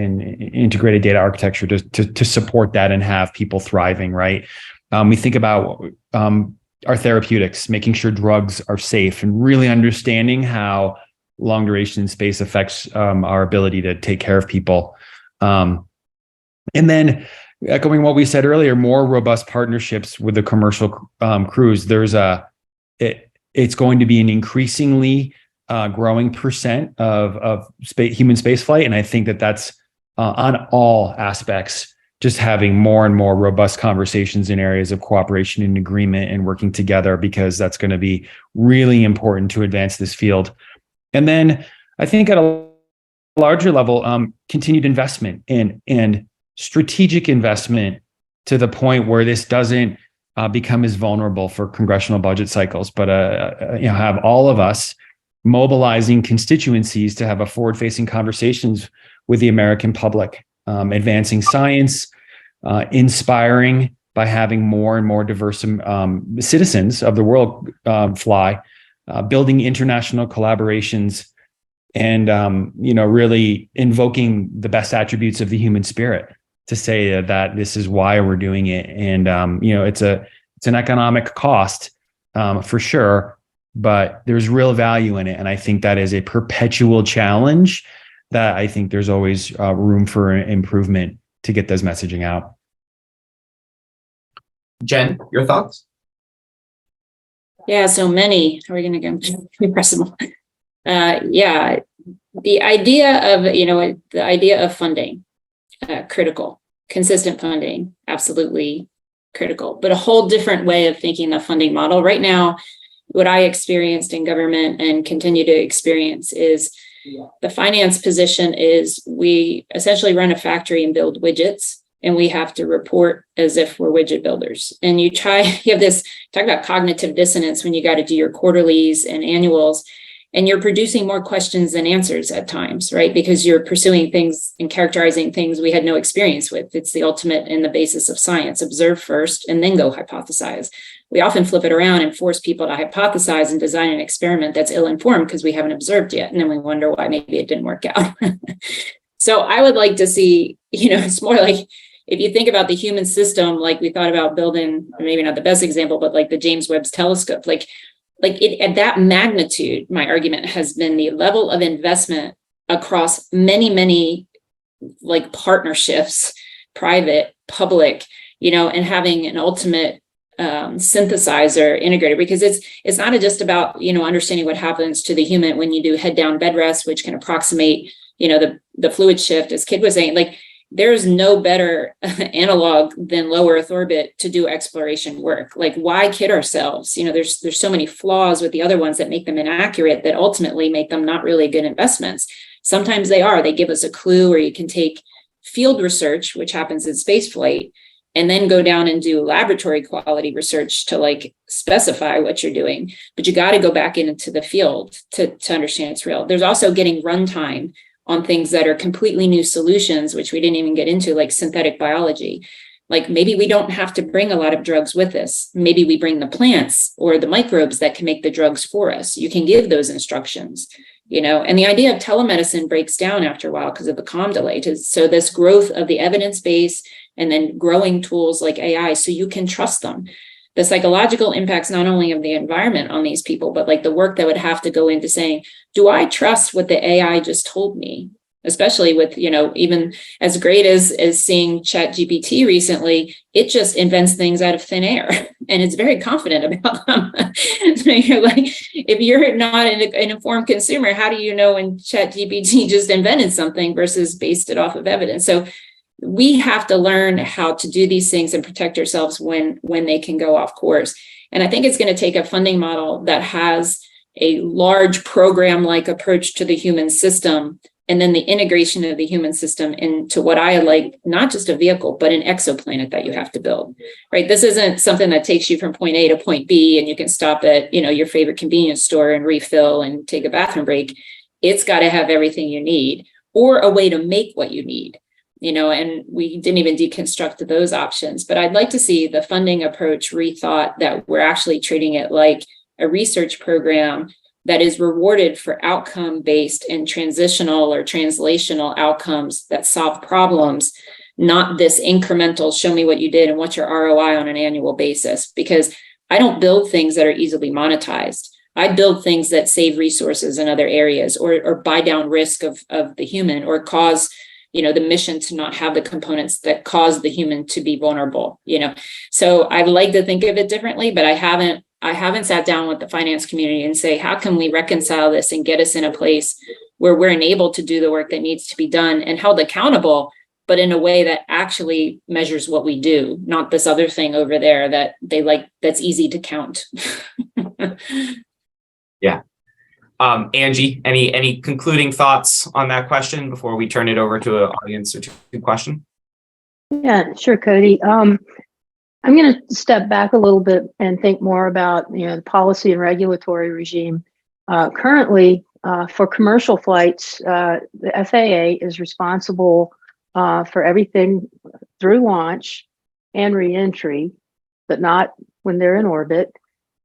integrated data architecture to support that and have people thriving, right? We think about our therapeutics, making sure drugs are safe and really understanding how long duration space affects our ability to take care of people. And then echoing what we said earlier, more robust partnerships with the commercial crews. It's going to be an increasingly growing percent of human spaceflight. And I think that's on all aspects, just having more and more robust conversations in areas of cooperation and agreement and working together, because that's going to be really important to advance this field. And then I think at a larger level, continued investment and strategic investment to the point where this doesn't become as vulnerable for congressional budget cycles, but have all of us mobilizing constituencies to have a forward-facing conversations with the American public, advancing science, inspiring by having more and more diverse citizens of the world fly, building international collaborations, and really invoking the best attributes of the human spirit to say that this is why we're doing it. And it's an economic cost for sure, but there's real value in it. And I think that is a perpetual challenge that I think there's always room for improvement to get those messaging out. Jen, your thoughts? Yeah, so many. Are we going to go press them? Yeah, the idea of funding, critical. Consistent funding, absolutely critical. But a whole different way of thinking the funding model. Right now, what I experienced in government and continue to experience is the finance position is we essentially run a factory and build widgets, and we have to report as if we're widget builders. And you have this, talk about cognitive dissonance when you got to do your quarterlies and annuals, and you're producing more questions than answers at times, right? Because you're pursuing things and characterizing things we had no experience with. It's the ultimate and the basis of science. Observe first and then go hypothesize. We often flip it around and force people to hypothesize and design an experiment that's ill-informed because we haven't observed yet. And then we wonder why maybe it didn't work out. So I would like to see, it's more like, if you think about the human system, like we thought about building, maybe not the best example, but like the James Webb telescope, like it at that magnitude, my argument has been the level of investment across many like partnerships, private, public, and having an ultimate synthesizer integrated, because it's not just about understanding what happens to the human when you do head down bed rest, which can approximate the fluid shift, as Kid was saying. Like, there's no better analog than low Earth orbit to do exploration work. Like, why kid ourselves? There's so many flaws with the other ones that make them inaccurate that ultimately make them not really good investments. Sometimes they are. They give us a clue, or you can take field research, which happens in spaceflight, and then go down and do laboratory quality research to like specify what you're doing. But you got to go back into the field to understand it's real. There's also getting runtime on things that are completely new solutions, which we didn't even get into, like synthetic biology. Like, maybe we don't have to bring a lot of drugs with us. Maybe we bring the plants or the microbes that can make the drugs for us. You can give those instructions, and the idea of telemedicine breaks down after a while because of the comm delay. So this growth of the evidence base and then growing tools like AI, so you can trust them. The psychological impacts, not only of the environment on these people, but like the work that would have to go into saying, do I trust what the AI just told me? Especially with, even as great as seeing ChatGPT recently, it just invents things out of thin air and it's very confident about them. So you're like, if you're not an informed consumer, how do you know when ChatGPT just invented something versus based it off of evidence? So we have to learn how to do these things and protect ourselves when they can go off course. And I think it's going to take a funding model that has a large program-like approach to the human system, and then the integration of the human system into what I like, not just a vehicle, but an exoplanet that you have to build, right? This isn't something that takes you from point A to point B and you can stop at, your favorite convenience store and refill and take a bathroom break. It's got to have everything you need, or a way to make what you need. And we didn't even deconstruct those options. But I'd like to see the funding approach rethought, that we're actually treating it like a research program that is rewarded for outcome-based and transitional or translational outcomes that solve problems, not this incremental, show me what you did and what's your ROI on an annual basis. Because I don't build things that are easily monetized. I build things that save resources in other areas, or buy down risk of the human, or cause the mission to not have the components that cause the human to be vulnerable, So I'd like to think of it differently, but I haven't sat down with the finance community and say, how can we reconcile this and get us in a place where we're enabled to do the work that needs to be done and held accountable, but in a way that actually measures what we do, not this other thing over there that they like, that's easy to count. Yeah. Angie, any concluding thoughts on that question before we turn it over to an audience or two question? Yeah, sure, Cody. I'm going to step back a little bit and think more about the policy and regulatory regime. Currently, for commercial flights, the FAA is responsible for everything through launch and reentry, but not when they're in orbit.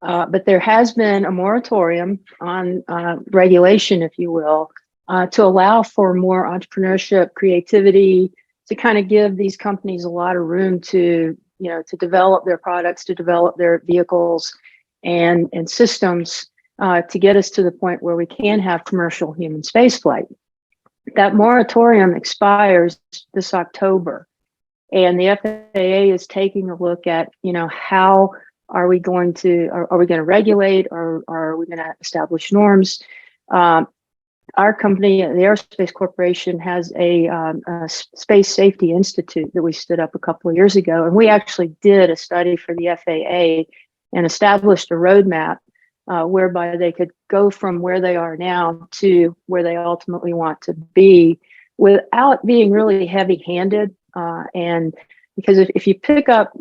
But there has been a moratorium on regulation, if you will, to allow for more entrepreneurship, creativity, to kind of give these companies a lot of room to develop their products, to develop their vehicles and systems to get us to the point where we can have commercial human spaceflight. That moratorium expires this October, and the FAA is taking a look at, how are we going to regulate, or are we going to establish norms? Our company, the Aerospace Corporation, has a Space Safety Institute that we stood up a couple of years ago, and we actually did a study for the FAA and established a roadmap whereby they could go from where they are now to where they ultimately want to be without being really heavy-handed And because if you pick up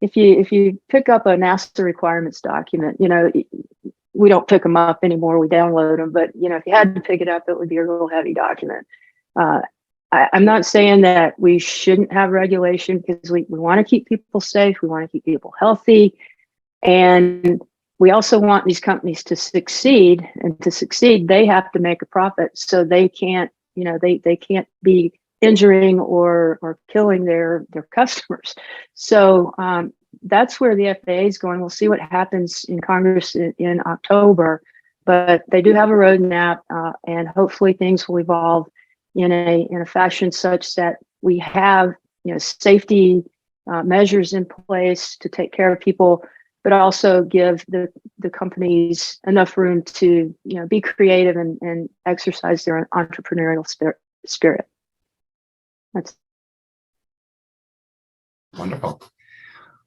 if you pick up a NASA requirements document, we don't pick them up anymore. We download them, but if you had to pick it up, it would be a real heavy document. I'm not saying that we shouldn't have regulation, because we want to keep people safe. We want to keep people healthy. And we also want these companies to succeed, and to succeed, they have to make a profit. So they can't, they can't be injuring or killing their customers. So that's where the FAA is going. We'll see what happens in Congress in October, but they do have a roadmap, and hopefully things will evolve in a fashion such that we have safety measures in place to take care of people, but also give the companies enough room to be creative and exercise their entrepreneurial spirit. That's wonderful.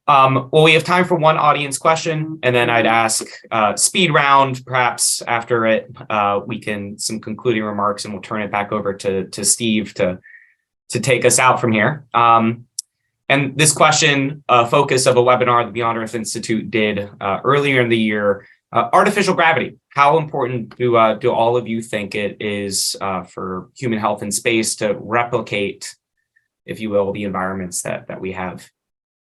Well, we have time for one audience question, and then I'd ask speed round. Perhaps after it, we can some concluding remarks, and we'll turn it back over to Steve to take us out from here. And this question, focus of a webinar the Beyond Earth Institute did earlier in the year. Artificial gravity. How important do all of you think it is for human health in space to replicate, if you will, the environments that we have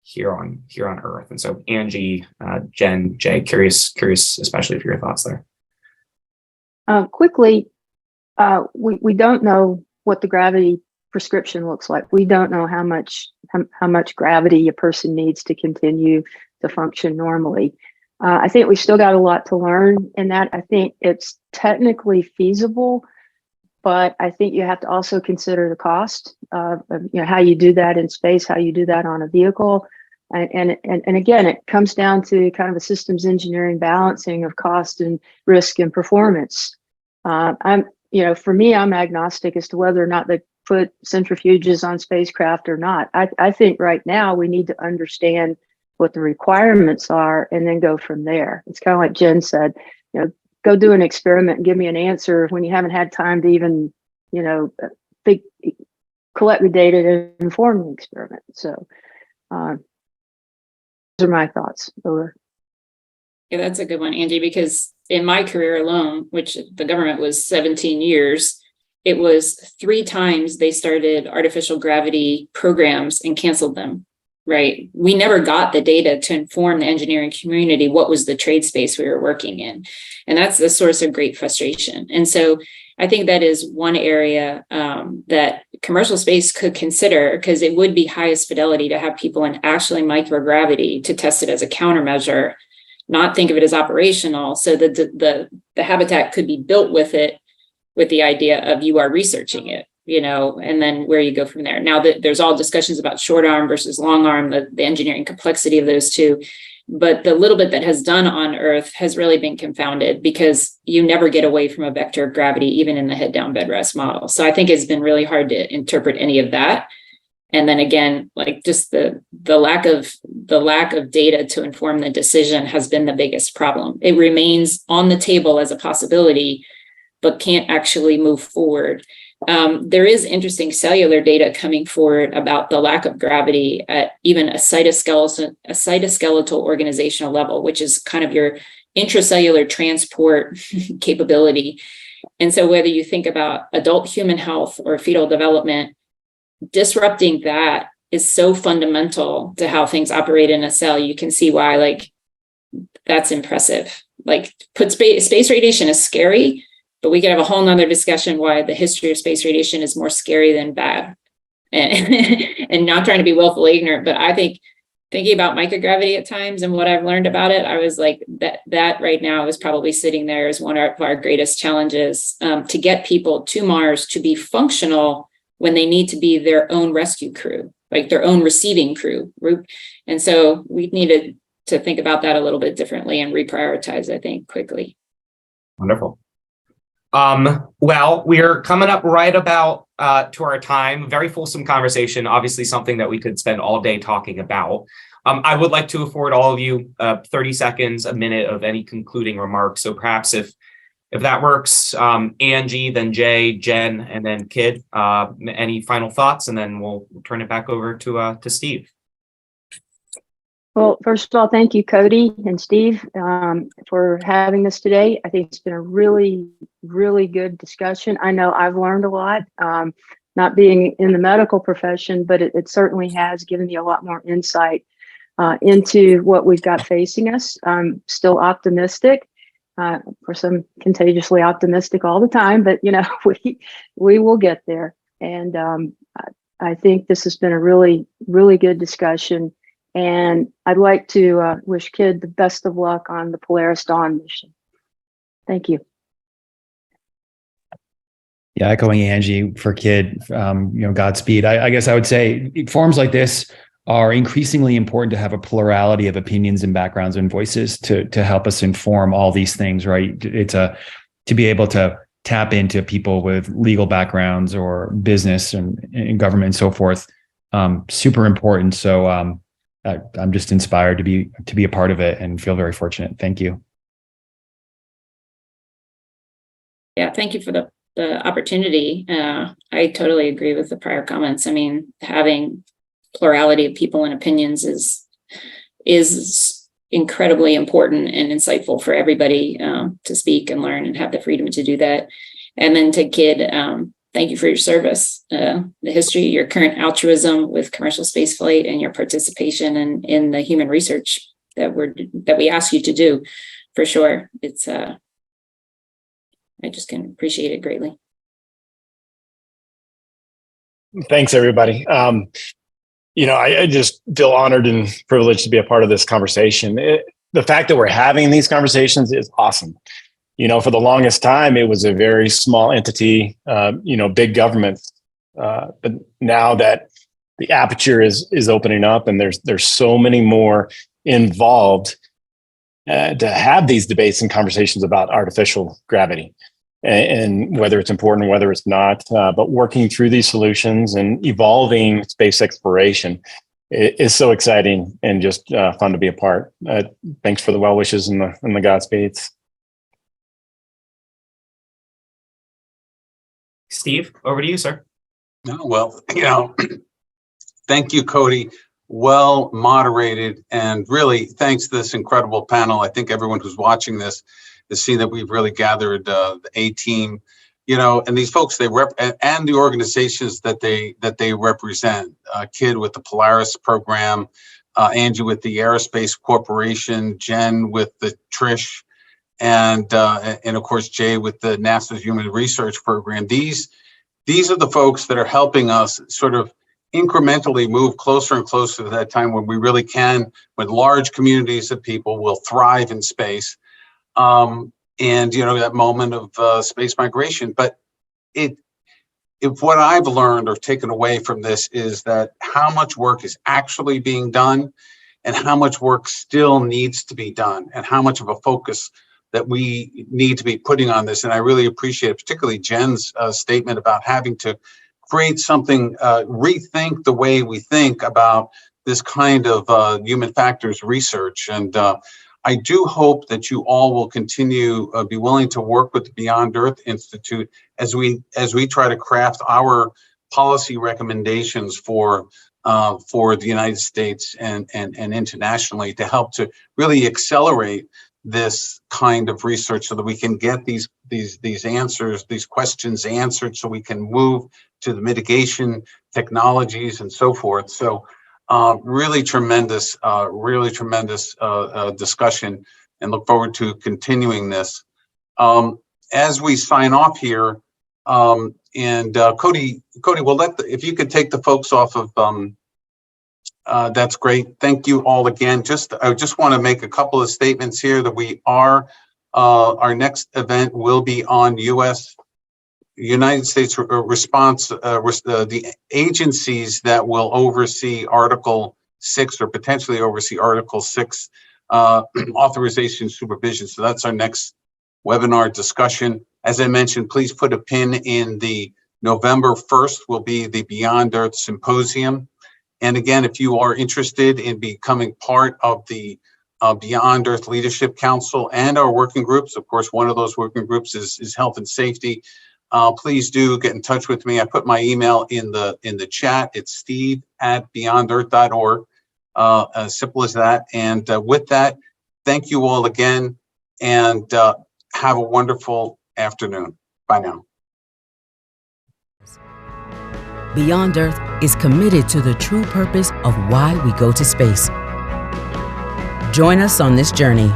here on Earth? And so, Angie, Jen, Jay, curious, especially for your thoughts there. Quickly, we don't know what the gravity prescription looks like. We don't know how much gravity a person needs to continue to function normally. I think we've still got a lot to learn in that. I think it's technically feasible, but I think you have to also consider the cost of how you do that in space, how you do that on a vehicle. And again, it comes down to kind of a systems engineering balancing of cost and risk and performance. For me, I'm agnostic as to whether or not they put centrifuges on spacecraft or not. I think right now we need to understand what the requirements are and then go from there. It's kind of like Jen said, go do an experiment and give me an answer when you haven't had time to even, collect the data to inform the experiment. So those are my thoughts. Over. Yeah, that's a good one, Angie, because in my career alone, which the government was 17 years, it was 3 times they started artificial gravity programs and canceled them, right? We never got the data to inform the engineering community what was the trade space we were working in. And that's the source of great frustration. And so I think that is one area that commercial space could consider, because it would be highest fidelity to have people in actually microgravity to test it as a countermeasure, not think of it as operational, so that the habitat could be built with it, with the idea of you are researching it, and then where you go from there. Now that there's all discussions about short arm versus long arm, the engineering complexity of those two, but the little bit that has done on Earth has really been confounded, because you never get away from a vector of gravity, even in the head down bed rest model. So I think it's been really hard to interpret any of that. And then again, like just the lack of data to inform the decision has been the biggest problem. It remains on the table as a possibility, but can't actually move forward. There is interesting cellular data coming forward about the lack of gravity at even a cytoskeletal organizational level, which is kind of your intracellular transport capability. And so whether you think about adult human health or fetal development, disrupting that is so fundamental to how things operate in a cell. You can see why, that's impressive. Space radiation is scary, but we could have a whole nother discussion why the history of space radiation is more scary than bad. And not trying to be willfully ignorant, but I think thinking about microgravity at times and what I've learned about it, I was like, that right now is probably sitting there as one of our greatest challenges, to get people to Mars to be functional when they need to be their own rescue crew, like their own receiving crew. And so we needed to think about that a little bit differently and reprioritize, I think, quickly. Wonderful. Well, we're coming up right about to our time. Very fulsome conversation, obviously something that we could spend all day talking about. I would like to afford all of you 30 seconds, a minute of any concluding remarks. So perhaps if If that works, Angie, then Jay, Jen, and then Kid. Any final thoughts, and then we'll turn it back over to Steve. Well, first of all, thank you, Cody and Steve, for having this today. I think it's been a really, really good discussion. I know I've learned a lot, not being in the medical profession, but it certainly has given me a lot more insight into what we've got facing us. I'm still optimistic. Of course, I'm contagiously optimistic all the time, but we will get there. And I think this has been a really, really good discussion. And I'd like to wish Kid the best of luck on the Polaris Dawn mission. Thank you. Yeah, echoing Angie for Kid, Godspeed. I guess I would say forums like this are increasingly important to have a plurality of opinions and backgrounds and voices to help us inform all these things, right? It's to be able to tap into people with legal backgrounds or business and government and so forth. Super important. So I'm just inspired to be a part of it and feel very fortunate. Thank you. Yeah, thank you for the opportunity. I totally agree with the prior comments. I mean, having plurality of people and opinions is incredibly important and insightful for everybody to speak and learn and have the freedom to do that. And then to Kid, thank you for your service, the history, your current altruism with commercial spaceflight, and your participation in the human research that we ask you to do. For sure, it's I just can appreciate it greatly. Thanks, everybody. I just feel honored and privileged to be a part of this conversation. The fact that we're having these conversations is awesome. For the longest time, it was a very small entity, big government. But now that the aperture is opening up and there's so many more involved to have these debates and conversations about artificial gravity and whether it's important or whether it's not, but working through these solutions and evolving space exploration is so exciting and just fun to be a part. Thanks for the well wishes and the Godspeeds. Steve, over to you, sir. No, well, thank you, Cody. Well moderated, and really thanks to this incredible panel. I think everyone who's watching this has seen that we've really gathered the A team, and these folks and the organizations that they represent. Kid with the Polaris program, Angie with the Aerospace Corporation, Jen with the Trish, and of course Jay with the NASA's Human Research Program. These are the folks that are helping us sort of incrementally move closer and closer to that time when we really can, when large communities of people will thrive in space, and that moment of space migration. But if what I've learned or taken away from this is that how much work is actually being done, and how much work still needs to be done, and how much of a focus that we need to be putting on this. And I really appreciate particularly Jen's statement about having to create something, rethink the way we think about this kind of human factors research. And I do hope that you all will continue, be willing to work with the Beyond Earth Institute as we try to craft our policy recommendations for the United States and internationally to help to really accelerate this kind of research so that we can get these answers, these questions answered, so we can move to the mitigation technologies and so forth. So really tremendous discussion, and look forward to continuing this. As we sign off here, and Cody, we'll if you could take the folks off of, that's great. Thank you all again. I just want to make a couple of statements here that our next event will be on United States response, the agencies that will oversee Article 6 or potentially oversee Article 6 authorization supervision. So that's our next webinar discussion. As I mentioned, please put a pin in the November 1st will be the Beyond Earth Symposium. And again, if you are interested in becoming part of the Beyond Earth Leadership Council and our working groups. Of course, one of those working groups is health and safety. Please do get in touch with me. I put my email in the chat. It's steve@beyondearth.org. As simple as that. And with that, thank you all again, and have a wonderful afternoon. Bye now. Beyond Earth is committed to the true purpose of why we go to space. Join us on this journey